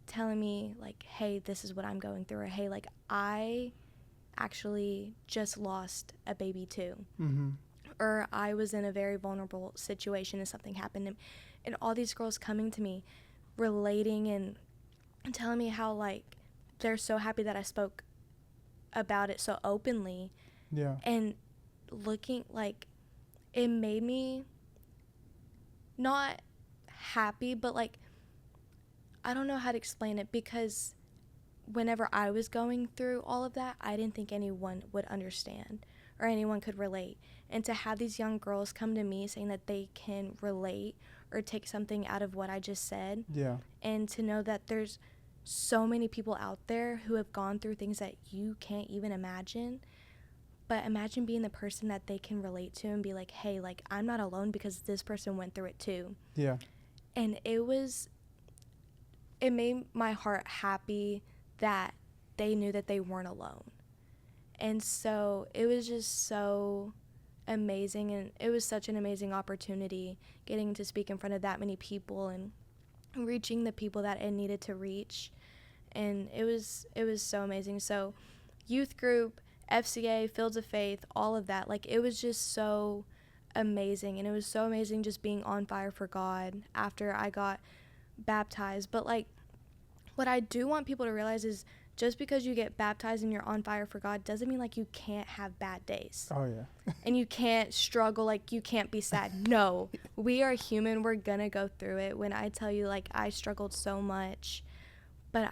[SPEAKER 2] telling me, like, hey, this is what I'm going through, or hey, like, I actually just lost a baby too.
[SPEAKER 1] Mm-hmm.
[SPEAKER 2] Or I was in a very vulnerable situation and something happened. And all these girls coming to me, relating and telling me how, like, they're so happy that I spoke about it so openly.
[SPEAKER 1] Yeah.
[SPEAKER 2] And looking, like, it made me not happy, but, like, I don't know how to explain it, because whenever I was going through all of that, I didn't think anyone would understand or anyone could relate. And to have these young girls come to me saying that they can relate or take something out of what I just said.
[SPEAKER 1] Yeah.
[SPEAKER 2] And to know that there's so many people out there who have gone through things that you can't even imagine. But imagine being the person that they can relate to and be like, hey, like, I'm not alone, because this person went through it too.
[SPEAKER 1] Yeah.
[SPEAKER 2] And it made my heart happy that they knew that they weren't alone. And so it was just so amazing, and it was such an amazing opportunity getting to speak in front of that many people and reaching the people that it needed to reach. And it was so amazing. So youth group, FCA, Fields of Faith, all of that, like, it was just so amazing. And it was so amazing just being on fire for God after I got baptized. But, like, what I do want people to realize is just because you get baptized and you're on fire for God doesn't mean like you can't have bad days.
[SPEAKER 1] Oh yeah.
[SPEAKER 2] And you can't struggle, like you can't be sad. No, we are human. We're gonna go through it. When I tell you, like, I struggled so much, but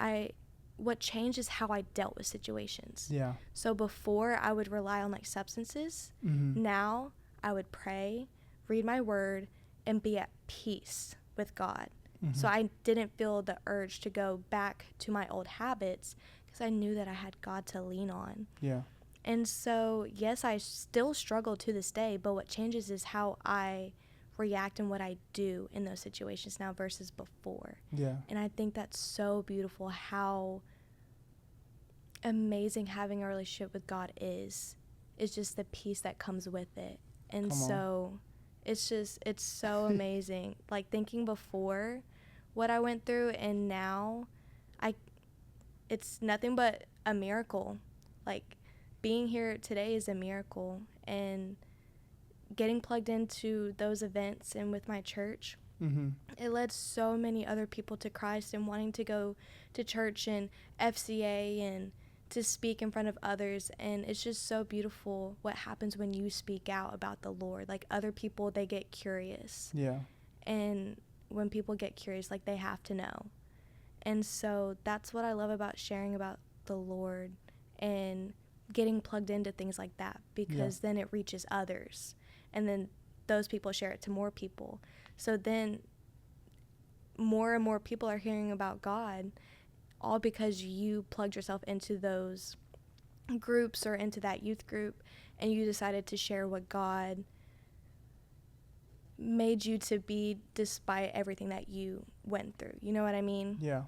[SPEAKER 2] what changed is how I dealt with situations.
[SPEAKER 1] Yeah.
[SPEAKER 2] So before I would rely on like substances.
[SPEAKER 1] Mm-hmm.
[SPEAKER 2] Now I would pray, read my word, and be at peace with God.
[SPEAKER 1] Mm-hmm.
[SPEAKER 2] So I didn't feel the urge to go back to my old habits because I knew that I had God to lean on.
[SPEAKER 1] Yeah.
[SPEAKER 2] And so, yes, I still struggle to this day, but what changes is how I react and what I do in those situations now versus before.
[SPEAKER 1] Yeah.
[SPEAKER 2] And I think that's so beautiful how amazing having a relationship with God is just the peace that comes with it. And so it's so amazing. Like thinking before what I went through and now it's nothing but a miracle. Like being here today is a miracle, and getting plugged into those events and with my church,
[SPEAKER 1] Mm-hmm.
[SPEAKER 2] it led so many other people to Christ and wanting to go to church and FCA and to speak in front of others. And it's just so beautiful what happens when you speak out about the Lord. Like other people, they get curious.
[SPEAKER 1] Yeah.
[SPEAKER 2] And when people get curious, like they have to know. And so that's what I love about sharing about the Lord and getting plugged into things like that, because then it reaches others. And then those people share it to more people. So then more and more people are hearing about God, all because you plugged yourself into those groups or into that youth group, and you decided to share what God made you to be despite everything that you went through. You know what I mean?
[SPEAKER 1] Yeah.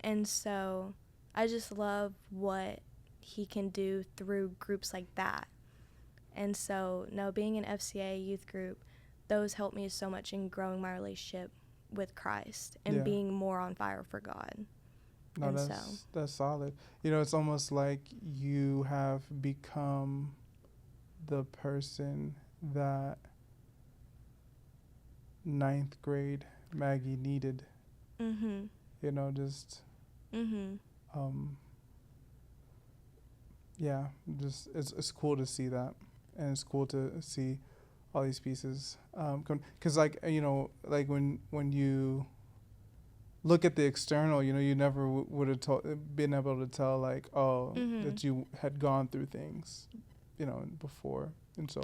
[SPEAKER 2] And so I just love what he can do through groups like that. And so, no, being an FCA youth group, those helped me so much in growing my relationship with Christ and being more on fire for God.
[SPEAKER 1] No,
[SPEAKER 2] And
[SPEAKER 1] that's solid. You know, it's almost like you have become the person that ninth grade Maggie needed.
[SPEAKER 2] Mm-hmm.
[SPEAKER 1] You know, just yeah, just it's cool to see that, and it's cool to see all these pieces because like, you know, like when you look at the external, you know, you never would have been able to tell like, that you had gone through things, you know, before. And so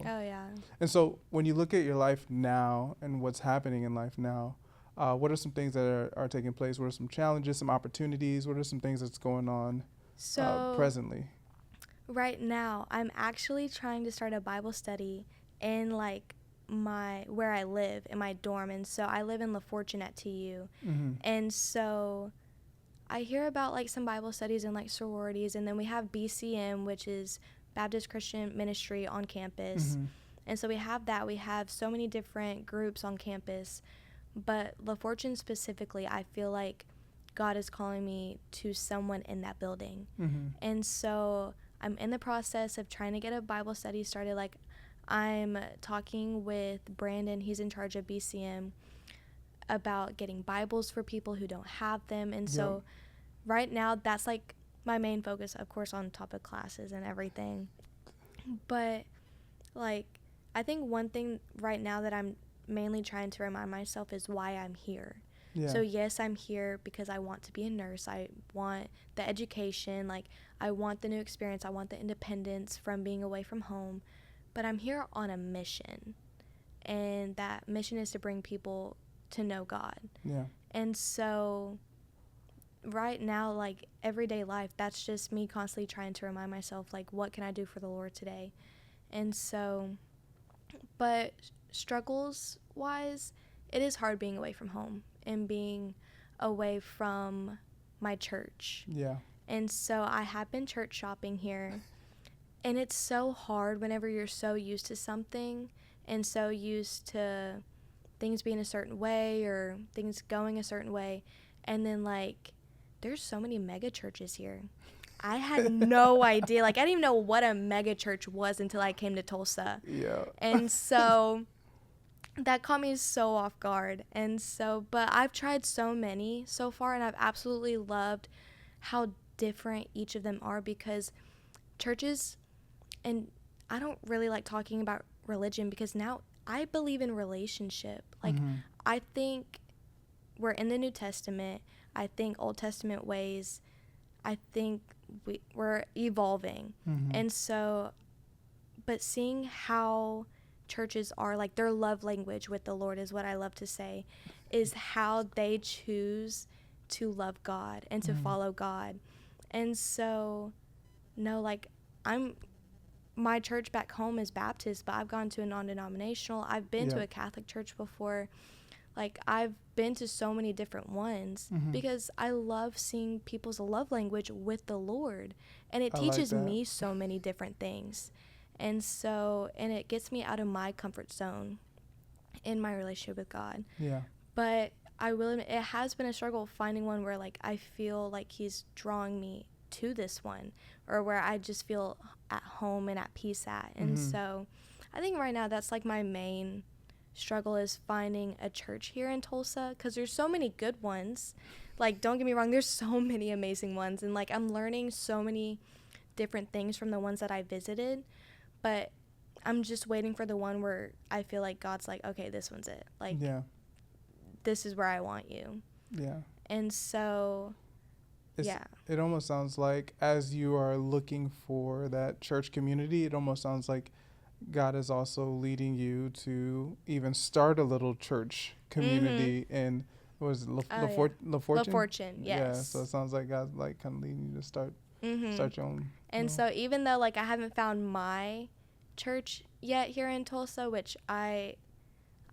[SPEAKER 1] and so when you look at your life now and what's happening in life now, what are some things that are taking place? What are some challenges, some opportunities? What are some things that's going on presently?
[SPEAKER 2] Right now, I'm actually trying to start a Bible study in like where I live in my dorm. And so I live in La Fortune at TU.
[SPEAKER 1] Mm-hmm.
[SPEAKER 2] And so I hear about like some Bible studies and like sororities, and then we have BCM, which is Baptist Christian Ministry on campus.
[SPEAKER 1] Mm-hmm.
[SPEAKER 2] And so we have that. We have so many different groups on campus. But La Fortune specifically, I feel like God is calling me to someone in that building.
[SPEAKER 1] Mm-hmm.
[SPEAKER 2] And so I'm in the process of trying to get a Bible study started. Like I'm talking with Brandon, he's in charge of BCM, about getting Bibles for people who don't have them. And so right now that's like my main focus, of course, on top of classes and everything. But like I think one thing right now that I'm mainly trying to remind myself is why I'm here. Yeah. So yes, I'm here because I want to be a nurse. I want the education, like I want the new experience. I want the independence from being away from home. But I'm here on a mission. And that mission is to bring people to know God. Yeah. And so right now, like everyday life, that's just me constantly trying to remind myself, like, what can I do for the Lord today? And so, but struggles wise, it is hard being away from home and being away from my church. Yeah. And so I have been church shopping here, and it's so hard whenever you're so used to something and so used to things being a certain way or things going a certain way, and then like there's so many mega churches here. I had no idea. Like I didn't even know what a mega church was until I came to Tulsa. Yeah. And so that caught me so off guard. And so, but I've tried so many so far, and I've absolutely loved how different each of them are, because churches, and I don't really like talking about religion because now I believe in relationship. Like, I think we're in the New Testament. I think Old Testament ways, I think we're evolving. And so, but seeing how churches are, like, their love language with the Lord is what I love to say, is how they choose to love God and to follow God. And so, no, like, my church back home is Baptist, but I've gone to a non-denominational. I've been to a Catholic church before. Like, I've been to so many different ones because I love seeing people's love language with the Lord. And it teaches me so many different things. And so, and it gets me out of my comfort zone in my relationship with God.
[SPEAKER 1] Yeah.
[SPEAKER 2] But I will admit, it has been a struggle finding one where, like, I feel like he's drawing me to this one, or where I just feel at home and at peace at. And so I think right now that's like my main struggle, is finding a church here in Tulsa, because there's so many good ones. Like, don't get me wrong, there's so many amazing ones, and like I'm learning so many different things from the ones that I visited, but I'm just waiting for the one where I feel like God's like, okay, this one's it. Like, this is where I want you.
[SPEAKER 1] Yeah.
[SPEAKER 2] And so
[SPEAKER 1] it almost sounds like, as you are looking for that church community, it almost sounds like God is also leading you to even start a little church community in, what was it, La Fortune?
[SPEAKER 2] Yes.
[SPEAKER 1] Yeah, so it sounds like God's like kind of leading you to start your own.
[SPEAKER 2] And so even though, like, I haven't found my church yet here in Tulsa, which I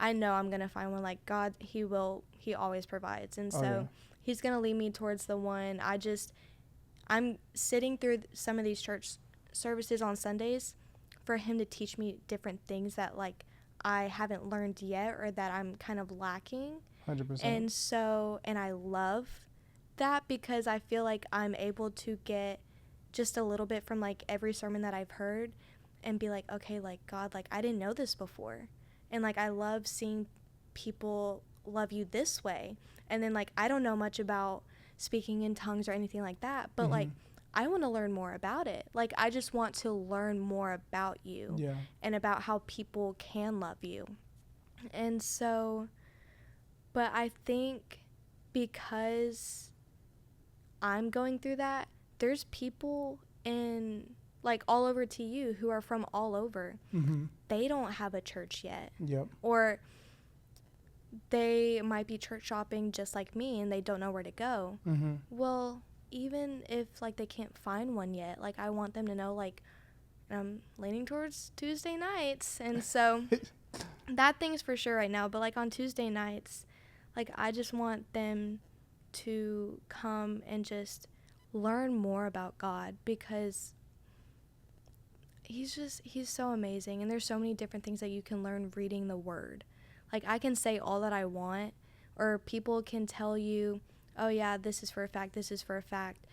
[SPEAKER 2] know I'm going to find one, like, God, he always provides. And so he's going to lead me towards the one. I'm sitting through some of these church services on Sundays for him to teach me different things that, like, I haven't learned yet, or that I'm kind of lacking.
[SPEAKER 1] 100%.
[SPEAKER 2] And so, and I love that, because I feel like I'm able to get just a little bit from, like, every sermon that I've heard and be like, okay, like, God, like, I didn't know this before. And, like, I love seeing people love you this way. And then, like, I don't know much about speaking in tongues or anything like that, but like, I want to learn more about it. Like, I just want to learn more about you and about how people can love you. And so, but I think because I'm going through that, there's people in, like, all over TU who are from all over. They don't have a church yet. Or they might be church shopping just like me, and they don't know where to go. Well, even if, like, they can't find one yet, like, I want them to know, like, I'm leaning towards Tuesday nights. And so that thing's for sure right now. But, like, on Tuesday nights, like, I just want them to come and just learn more about God, because he's so amazing. And there's so many different things that you can learn reading the Word. Like, I can say all that I want, or people can tell you, oh yeah, this is for a fact, this is for a fact.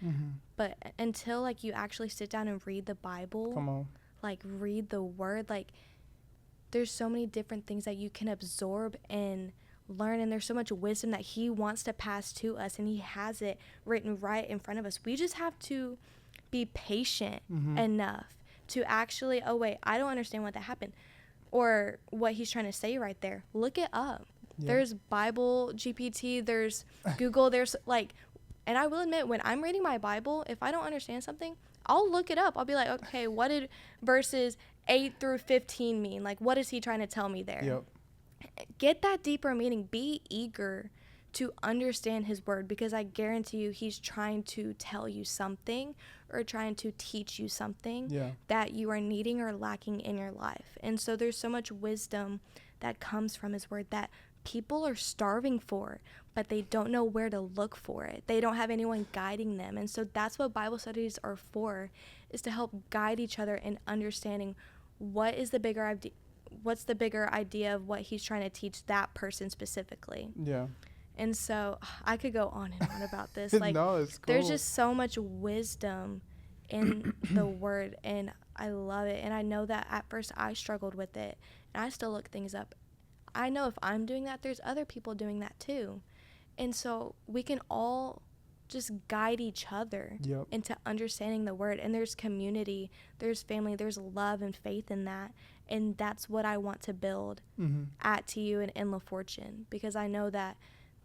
[SPEAKER 2] But until, like, you actually sit down and read the Bible, like, read the Word, like, there's so many different things that you can absorb and learn, and there's so much wisdom that he wants to pass to us, and he has it written right in front of us. We just have to be patient enough to actually, oh wait, I don't understand what that happened, or what he's trying to say right there. Look it up. There's Bible GPT, there's Google, there's, like, and I will admit, when I'm reading my Bible, if I don't understand something, I'll look it up. I'll be like, okay, what did verses 8 through 15 mean? Like, what is he trying to tell me there? Get that deeper meaning. Be eager to understand his word, because I guarantee you he's trying to tell you something, or trying to teach you something that you are needing or lacking in your life. And so there's so much wisdom that comes from his word that people are starving for, but they don't know where to look for it. They don't have anyone guiding them. And so that's what Bible studies are for, is to help guide each other in understanding what is the bigger idea, what's the bigger idea of what he's trying to teach that person specifically. And so I could go on and on about this. Like,
[SPEAKER 1] no, it's cool.
[SPEAKER 2] There's just so much wisdom in the word, and I love it. And I know that at first I struggled with it, and I still look things up. I know if I'm doing that, there's other people doing that too. And so we can all just guide each other
[SPEAKER 1] Yep.
[SPEAKER 2] into understanding the word. And there's community, there's family, there's love and faith in that. And that's what I want to build at TU and in La Fortune, because I know that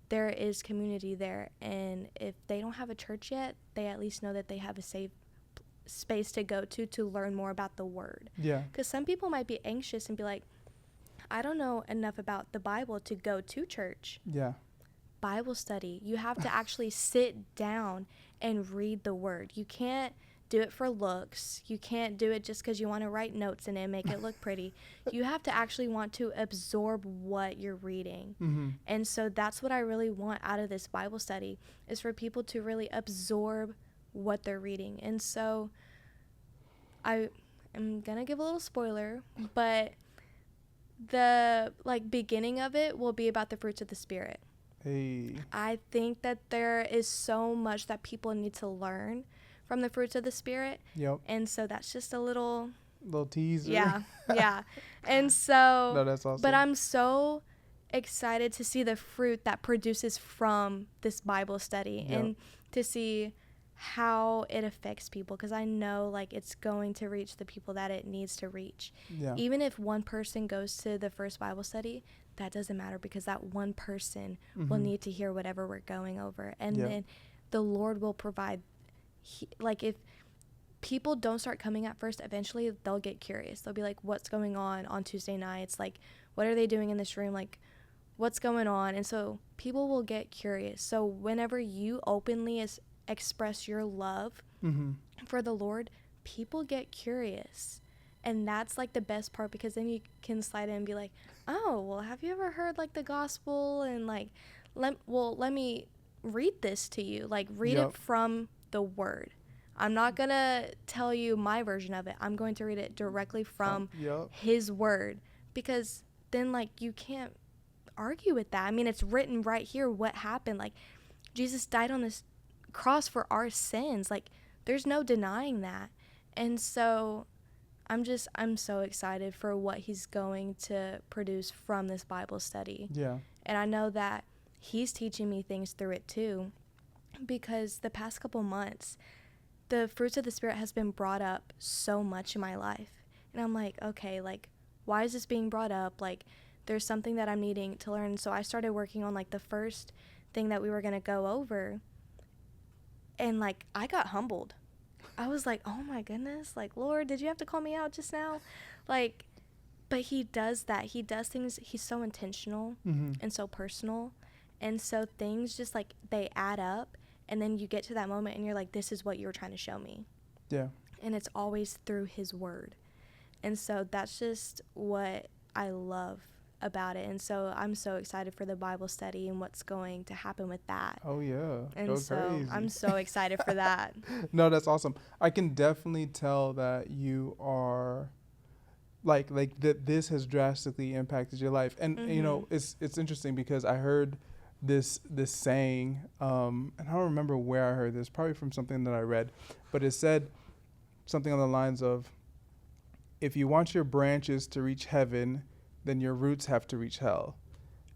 [SPEAKER 2] there is community there. And if they don't have a church yet, they at least know that they have a safe space to go to learn more about the word.
[SPEAKER 1] Yeah.
[SPEAKER 2] Because some people might be anxious and be like, I don't know enough about the Bible to go to church.
[SPEAKER 1] Yeah.
[SPEAKER 2] Bible study. You have to actually sit down and read the word. You can't do it for looks. You can't do it just because you want to write notes in it and make it look pretty. You have to actually want to absorb what you're reading. And so that's what I really want out of this Bible study, is for people to really absorb what they're reading. And so I am going to give a little spoiler, but the beginning of it will be about the fruits of the Spirit.
[SPEAKER 1] Hey.
[SPEAKER 2] I think that there is so much that people need to learn from the fruits of the Spirit.
[SPEAKER 1] Yep.
[SPEAKER 2] And so that's just a little
[SPEAKER 1] teaser.
[SPEAKER 2] Yeah. And so
[SPEAKER 1] No, that's awesome.
[SPEAKER 2] But I'm so excited to see the fruit that produces from this Bible study.
[SPEAKER 1] Yep.
[SPEAKER 2] And to see how it affects people, because I know it's going to reach the people that it needs to reach.
[SPEAKER 1] Yeah.
[SPEAKER 2] Even if one person goes to the first Bible study, that doesn't matter, because that one person will need to hear whatever we're going over. And then the Lord will provide. If people don't start coming at first, eventually they'll get curious. They'll be like, what's going on Tuesday nights? What are they doing in this room? What's going on? And so people will get curious. So whenever you openly express your love for the Lord, people get curious. And that's the best part, because then you can slide in and be like, oh, well, have you ever heard the gospel? And let me read this to you. Read it from the word. I'm not going to tell you my version of it. I'm going to read it directly from his word, because then you can't argue with that. I mean, it's written right here what happened. Jesus died on this cross for our sins. There's no denying that. And so I'm so excited for what he's going to produce from this Bible study.
[SPEAKER 1] Yeah.
[SPEAKER 2] And I know that he's teaching me things through it too, because the past couple months, the fruits of the Spirit has been brought up so much in my life. And I'm like, okay, why is this being brought up? There's something that I'm needing to learn. So I started working on the first thing that we were going to go over. And I got humbled. I was like, oh my goodness, Lord, did you have to call me out just now? But he does that. He does things. He's so intentional and so personal. And so things just they add up. And then you get to that moment and you're like, this is what you were trying to show me.
[SPEAKER 1] Yeah.
[SPEAKER 2] And it's always through his word. And so that's just what I love about it. And so I'm so excited for the Bible study and what's going to happen with that.
[SPEAKER 1] Oh, yeah.
[SPEAKER 2] And so crazy. I'm so excited for that.
[SPEAKER 1] No, that's awesome. I can definitely tell that you are that this has drastically impacted your life. And, it's interesting, because I heard this saying, and I don't remember where I heard this, probably from something that I read, but it said something on the lines of, if you want your branches to reach heaven, then your roots have to reach hell.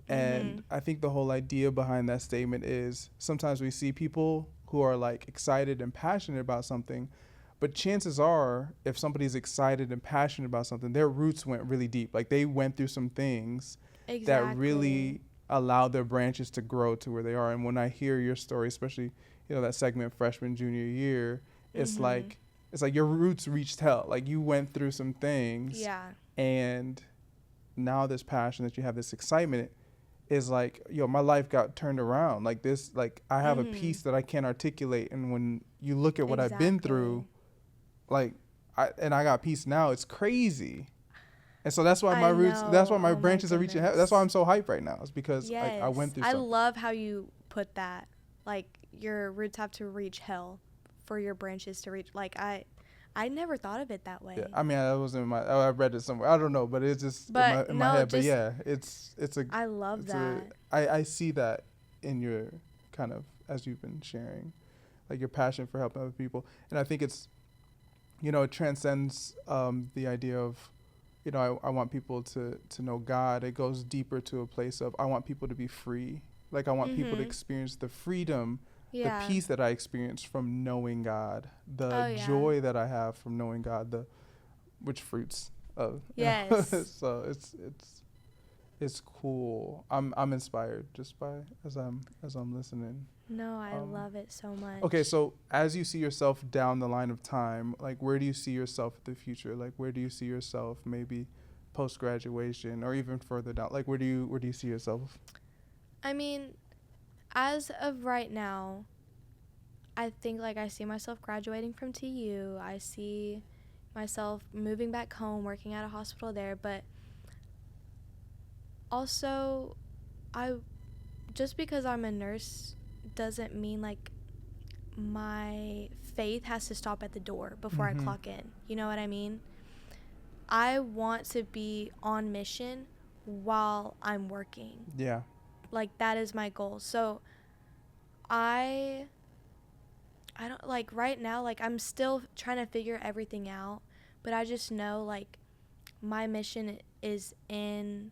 [SPEAKER 1] And I think the whole idea behind that statement is, sometimes we see people who are excited and passionate about something, but chances are, if somebody's excited and passionate about something, their roots went really deep. They went through some things that really allow their branches to grow to where they are. And when I hear your story, especially that segment freshman junior year, it's your roots reached hell. You went through some things, and now this passion that you have, this excitement, is my life got turned around. This, I have a peace that I can't articulate. And when you look at what I've been through, I got peace now. It's crazy. And so that's why my roots, that's why my branches are reaching heaven. That's why I'm so hyped right now. It's because I went through something.
[SPEAKER 2] I love how you put that. Your roots have to reach hell for your branches to reach. I never thought of it that way.
[SPEAKER 1] Yeah, I mean, I wasn't I read it somewhere. I don't know, but it's just in my head. But yeah, it's a.
[SPEAKER 2] I love that.
[SPEAKER 1] I see that in your kind of, as you've been sharing, your passion for helping other people, and I think it's, it transcends the idea of, I want people to know God. It goes deeper to a place of, I want people to be free. I want people to experience the freedom the
[SPEAKER 2] Yeah.
[SPEAKER 1] peace that I experience from knowing God, the
[SPEAKER 2] Oh, yeah.
[SPEAKER 1] joy that I have from knowing God, the which fruits of
[SPEAKER 2] Yes.
[SPEAKER 1] so it's cool. I'm inspired just by as I'm listening.
[SPEAKER 2] No, I
[SPEAKER 1] Um,
[SPEAKER 2] love it so much.
[SPEAKER 1] okay, so as you see yourself down the line of time, like where do you see yourself in the future? Like where do you see yourself maybe post graduation or even further down? Like where do you see yourself?
[SPEAKER 2] I mean, as of right now, I think like I see myself graduating from TU. I see myself moving back home, working at a hospital there, but also I just because I'm a nurse doesn't mean like my faith has to stop at the door before I
[SPEAKER 1] Mm-hmm.
[SPEAKER 2] clock in. You know what I mean? I want to be on mission while I'm working.
[SPEAKER 1] Yeah.
[SPEAKER 2] Like that is my goal. So I I don't like right now like I'm still trying to figure everything out, but I just know like my mission is in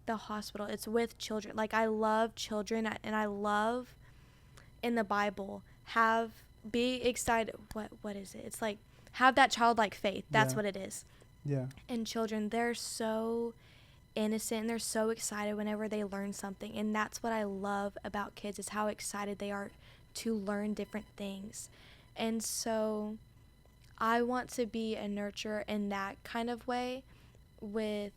[SPEAKER 2] the hospital. It's with children. Like I love children and I love in the Bible have be excited what is it? It's like have that childlike faith. That's
[SPEAKER 1] Yeah.
[SPEAKER 2] what it is.
[SPEAKER 1] Yeah.
[SPEAKER 2] And children, they're so innocent and they're so excited whenever they learn something. And that's what I love about kids is how excited they are to learn different things. And so I want to be a nurturer in that kind of way with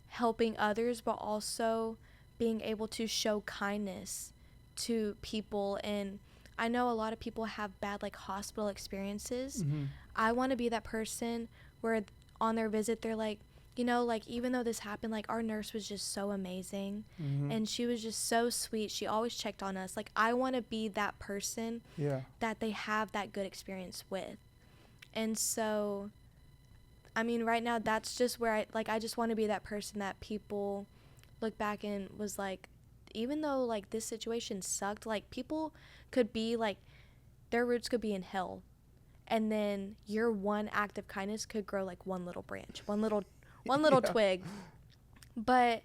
[SPEAKER 2] helping others, but also being able to show kindness to people. And I know a lot of people have bad like hospital experiences.
[SPEAKER 1] Mm-hmm.
[SPEAKER 2] I want to be that person where on their visit they're like, you know, like even though this happened, like our nurse was just so amazing
[SPEAKER 1] Mm-hmm.
[SPEAKER 2] and she was just so sweet. She always checked on us. Like I want to be that person
[SPEAKER 1] Yeah.
[SPEAKER 2] that they have that good experience with. And so I mean, right now that's just where I just want to be that person that people look back and was like, even though like this situation sucked, like people could be like their roots could be in hell, and then your one act of kindness could grow like one little branch, one little
[SPEAKER 1] Yeah.
[SPEAKER 2] twig. But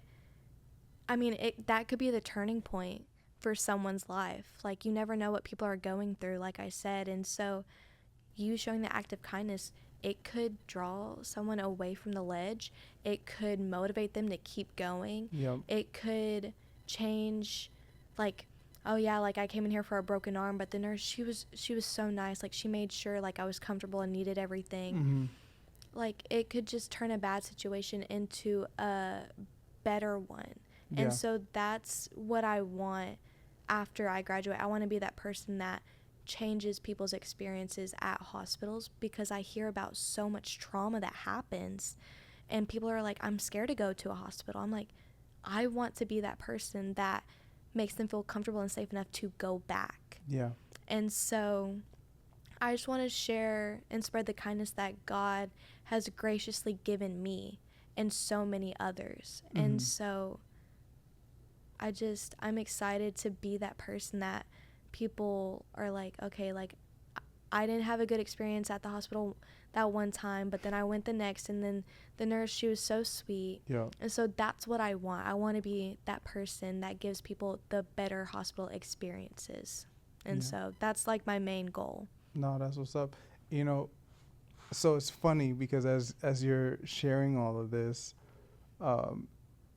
[SPEAKER 2] I mean, that could be the turning point for someone's life. Like you never know what people are going through, like I said, and so you showing the act of kindness, it could draw someone away from the ledge. It could motivate them to keep going.
[SPEAKER 1] Yep.
[SPEAKER 2] It could change, like, oh yeah, like I came in here for a broken arm, but the nurse, she was so nice. Like she made sure like I was comfortable and needed everything.
[SPEAKER 1] Mm-hmm.
[SPEAKER 2] Like it could just turn a bad situation into a better one.
[SPEAKER 1] Yeah.
[SPEAKER 2] And so that's what I want after I graduate. I want to be that person that changes people's experiences at hospitals because I hear about so much trauma that happens and people are like, I'm scared to go to a hospital. I'm like, I want to be that person that makes them feel comfortable and safe enough to go back.
[SPEAKER 1] Yeah.
[SPEAKER 2] And so I just want to share and spread the kindness that God has graciously given me and so many others.
[SPEAKER 1] Mm-hmm.
[SPEAKER 2] And so I'm excited to be that person that people are like, okay, like I didn't have a good experience at the hospital that one time, but then I went the next, and then the nurse, she was so sweet.
[SPEAKER 1] Yeah.
[SPEAKER 2] And so that's what I want. I want to be that person that gives people the better hospital experiences. And
[SPEAKER 1] Yeah.
[SPEAKER 2] so that's like my main goal.
[SPEAKER 1] No, that's what's up. You know, so it's funny because as you're sharing all of this,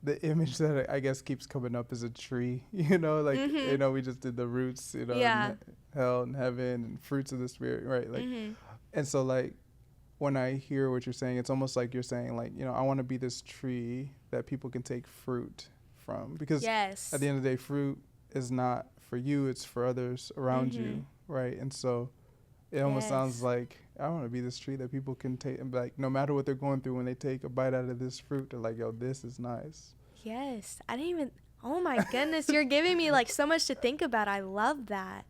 [SPEAKER 1] the image that I guess keeps coming up is a tree. You know, like
[SPEAKER 2] Mhm.
[SPEAKER 1] you know, we just did the roots. You know,
[SPEAKER 2] Yeah.
[SPEAKER 1] hell and heaven and fruits of the spirit, right? Like,
[SPEAKER 2] Mhm.
[SPEAKER 1] and so like when I hear what you're saying, it's almost like you're saying like, you know, I want to be this tree that people can take fruit from because
[SPEAKER 2] Yes.
[SPEAKER 1] at the end of the day, fruit is not for you; it's for others around you,
[SPEAKER 2] Mhm.
[SPEAKER 1] right? And so it almost sounds
[SPEAKER 2] Yes.
[SPEAKER 1] like I want to be this tree that people can take and be like, no matter what they're going through, when they take a bite out of this fruit, they're like, yo, this is nice.
[SPEAKER 2] Yes. I didn't even, oh my goodness, you're giving me like so much to think about. I love that.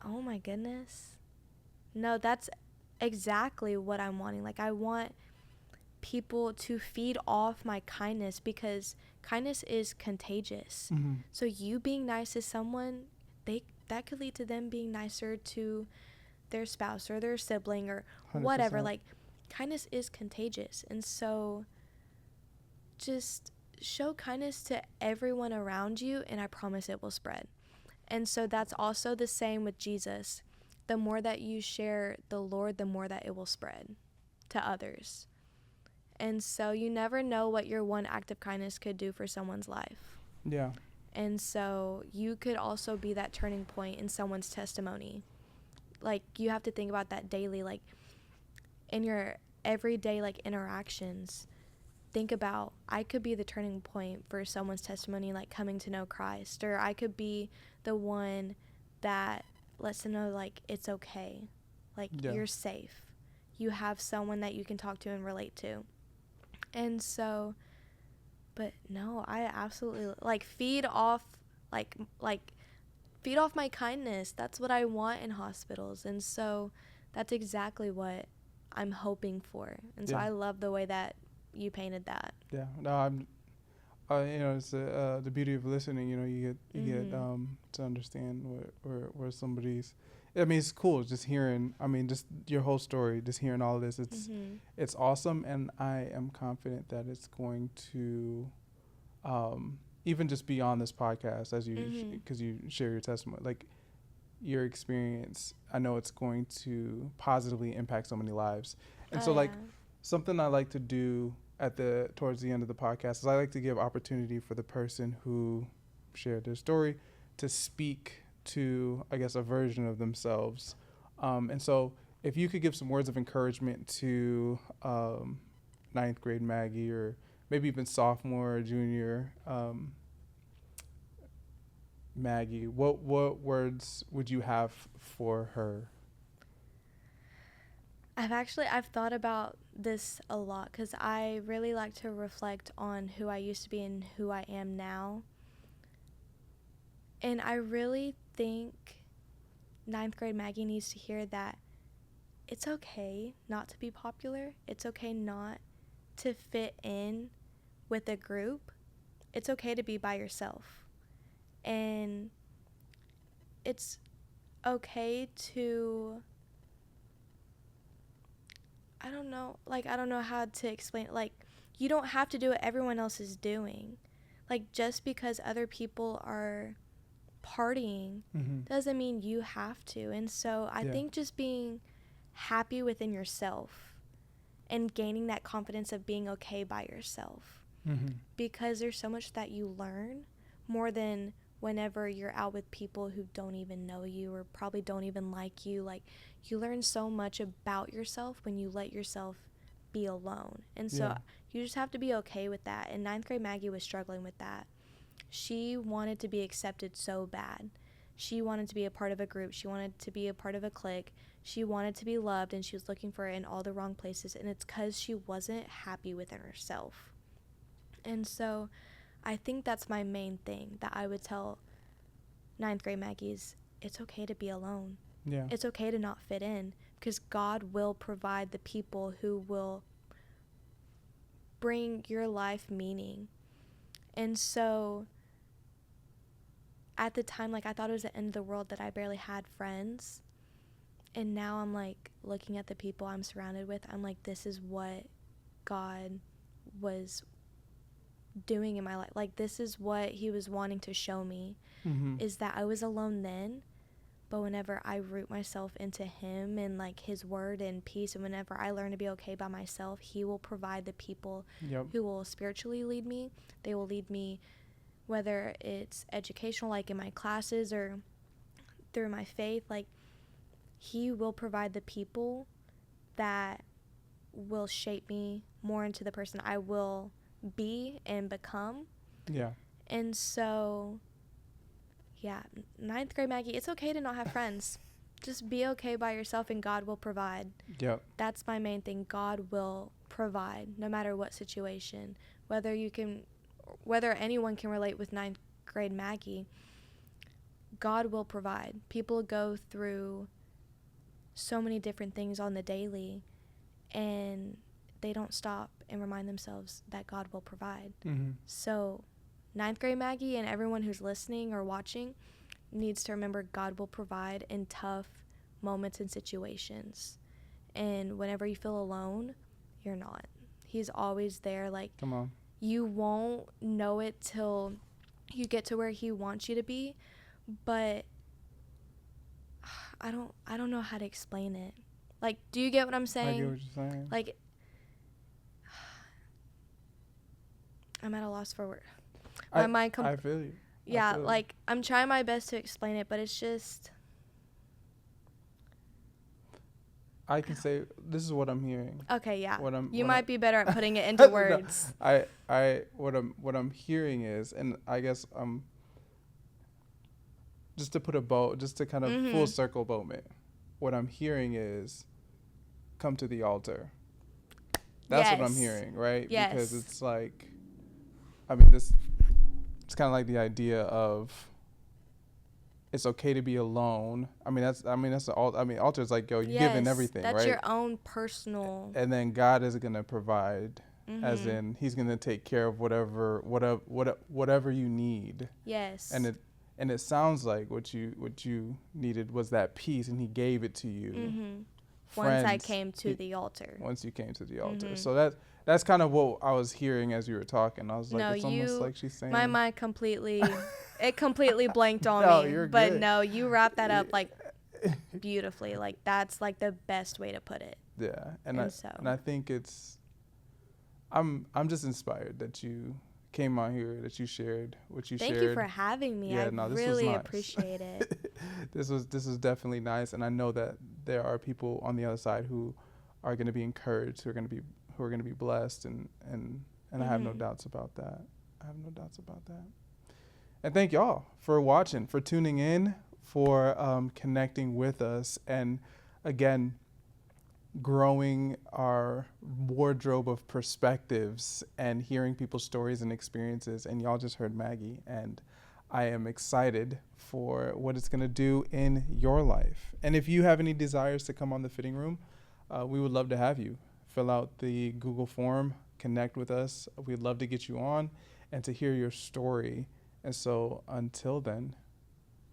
[SPEAKER 2] Oh my goodness. No, that's exactly what I'm wanting. Like I want people to feed off my kindness because kindness is contagious.
[SPEAKER 1] Mm-hmm.
[SPEAKER 2] So you being nice to someone, that could lead to them being nicer to their spouse or their sibling or
[SPEAKER 1] 100%.
[SPEAKER 2] whatever. Like kindness is contagious. And so just show kindness to everyone around you and I promise it will spread. And so that's also the same with Jesus. The more that you share the Lord, the more that it will spread to others. And so you never know what your one act of kindness could do for someone's life.
[SPEAKER 1] Yeah.
[SPEAKER 2] And so you could also be that turning point in someone's testimony. Like, you have to think about that daily, like in your everyday like interactions. Think about, I could be the turning point for someone's testimony, like coming to know Christ, or I could be the one that lets them know, like, it's okay, like, you're safe, you have someone that you can talk to and relate to. And so, but no, I absolutely like feed off my kindness. That's what I want in hospitals. And so that's exactly what I'm hoping for. And so I love the way that you painted that.
[SPEAKER 1] Yeah. No, I'm. It's the beauty of listening. You get to understand where somebody's. I mean, it's cool just hearing. I mean, just your whole story. Just hearing all of this. It's awesome, and I am confident that it's going to, even just beyond this podcast, as you because you share your testimony, like your experience. I know it's going to positively impact so many lives, and so like something I like to do towards the end of the podcast is I like to give opportunity for the person who shared their story to speak to, I guess, a version of themselves. And so if you could give some words of encouragement to ninth grade Maggie, or maybe even sophomore or junior Maggie, what words would you have for her?
[SPEAKER 2] I've thought about this a lot, because I really like to reflect on who I used to be and who I am now. And I really think ninth grade Maggie needs to hear that it's okay not to be popular. It's okay not to fit in with a group. It's okay to be by yourself. And it's okay to, I don't know how to explain it. Like, you don't have to do what everyone else is doing. Like, just because other people are partying doesn't mean you have to. And so I think just being happy within yourself and gaining that confidence of being okay by yourself. Because there's so much that you learn, more than whenever you're out with people who don't even know you or probably don't even like you. Like, you learn so much about yourself when you let yourself be alone. And so you just have to be okay with that. And ninth grade Maggie was struggling with that. She wanted to be accepted so bad. She wanted to be a part of a group. She wanted to be a part of a clique. She wanted to be loved, and she was looking for it in all the wrong places. And it's because she wasn't happy within herself. And so I think that's my main thing that I would tell ninth grade Maggie's, it's okay to be alone.
[SPEAKER 1] Yeah.
[SPEAKER 2] It's okay to not fit in, because God will provide the people who will bring your life meaning. And so at the time, like, I thought it was the end of the world that I barely had friends. And now I'm like looking at the people I'm surrounded with. I'm like, this is what God was doing in my life. Like, this is what he was wanting to show me, is that I was alone then, but whenever I root myself into him and like his word and peace, and whenever I learn to be okay by myself, he will provide the people who will spiritually lead me. They will lead me, whether it's educational, like in my classes, or through my faith. Like, he will provide the people that will shape me more into the person I will be and become. Yeah. And so, yeah, ninth grade Maggie, it's okay to not have friends. Just be okay by yourself, and God will provide. Yep. That's my main thing. God will provide, no matter what situation. Whether anyone can relate with ninth grade Maggie, God will provide. People go through so many different things on the daily, and they don't stop and remind themselves that God will provide. So ninth grade Maggie and everyone who's listening or watching needs to remember God will provide in tough moments and situations. And whenever you feel alone, you're not. He's always there. Like, come on. You won't know it till you get to where he wants you to be, but I don't know how to explain it. Like, do you get what I'm saying?
[SPEAKER 1] I get what you're saying.
[SPEAKER 2] Like, I'm at a loss for words. My mind
[SPEAKER 1] I feel you.
[SPEAKER 2] Yeah,
[SPEAKER 1] feel
[SPEAKER 2] like, I'm trying my best to explain it, but it's just...
[SPEAKER 1] I can say this is what I'm hearing.
[SPEAKER 2] Okay, yeah. You
[SPEAKER 1] what
[SPEAKER 2] might be better at putting it into words.
[SPEAKER 1] What I'm hearing is, and I guess just to put a bow, just to kind of full circle moment. What I'm hearing is, come to the altar. That's what I'm hearing, right?
[SPEAKER 2] Yes.
[SPEAKER 1] Because it's like, I mean, it's kind of like the idea of it's okay to be alone. Altar is like, yo, you're giving everything,
[SPEAKER 2] that's
[SPEAKER 1] right?
[SPEAKER 2] That's your own personal.
[SPEAKER 1] And then God is gonna provide, as in He's gonna take care of whatever you need.
[SPEAKER 2] Yes.
[SPEAKER 1] And it sounds like what you needed was that peace, and He gave it to you.
[SPEAKER 2] Once I came to the altar.
[SPEAKER 1] Once you came to the altar. So that's kind of what I was hearing as you were talking. I was like, it's almost like she's saying.
[SPEAKER 2] My mind completely blanked on me.
[SPEAKER 1] You're
[SPEAKER 2] but
[SPEAKER 1] good.
[SPEAKER 2] No, you wrapped that up like beautifully. Like, that's like the best way to put it.
[SPEAKER 1] Yeah, and I think I'm just inspired that you came on here, that you shared what you shared.
[SPEAKER 2] Thank you for having me.
[SPEAKER 1] Yeah,
[SPEAKER 2] I
[SPEAKER 1] this
[SPEAKER 2] really
[SPEAKER 1] was nice.
[SPEAKER 2] Appreciate it.
[SPEAKER 1] This was definitely nice, and I know that there are people on the other side who are going to be encouraged, who are going to be blessed, and I have no doubts about that. And thank y'all for watching, for tuning in, for connecting with us, and again, growing our wardrobe of perspectives and hearing people's stories and experiences. And y'all just heard Maggie, and I am excited for what it's going to do in your life. And if you have any desires to come on the fitting room, we would love to have you. Fill out the Google form, connect with us. We'd love to get you on and to hear your story. And so until then,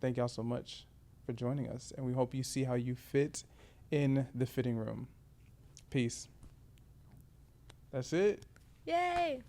[SPEAKER 1] thank y'all so much for joining us. And we hope you see how you fit in the fitting room. Peace. That's it.
[SPEAKER 2] Yay.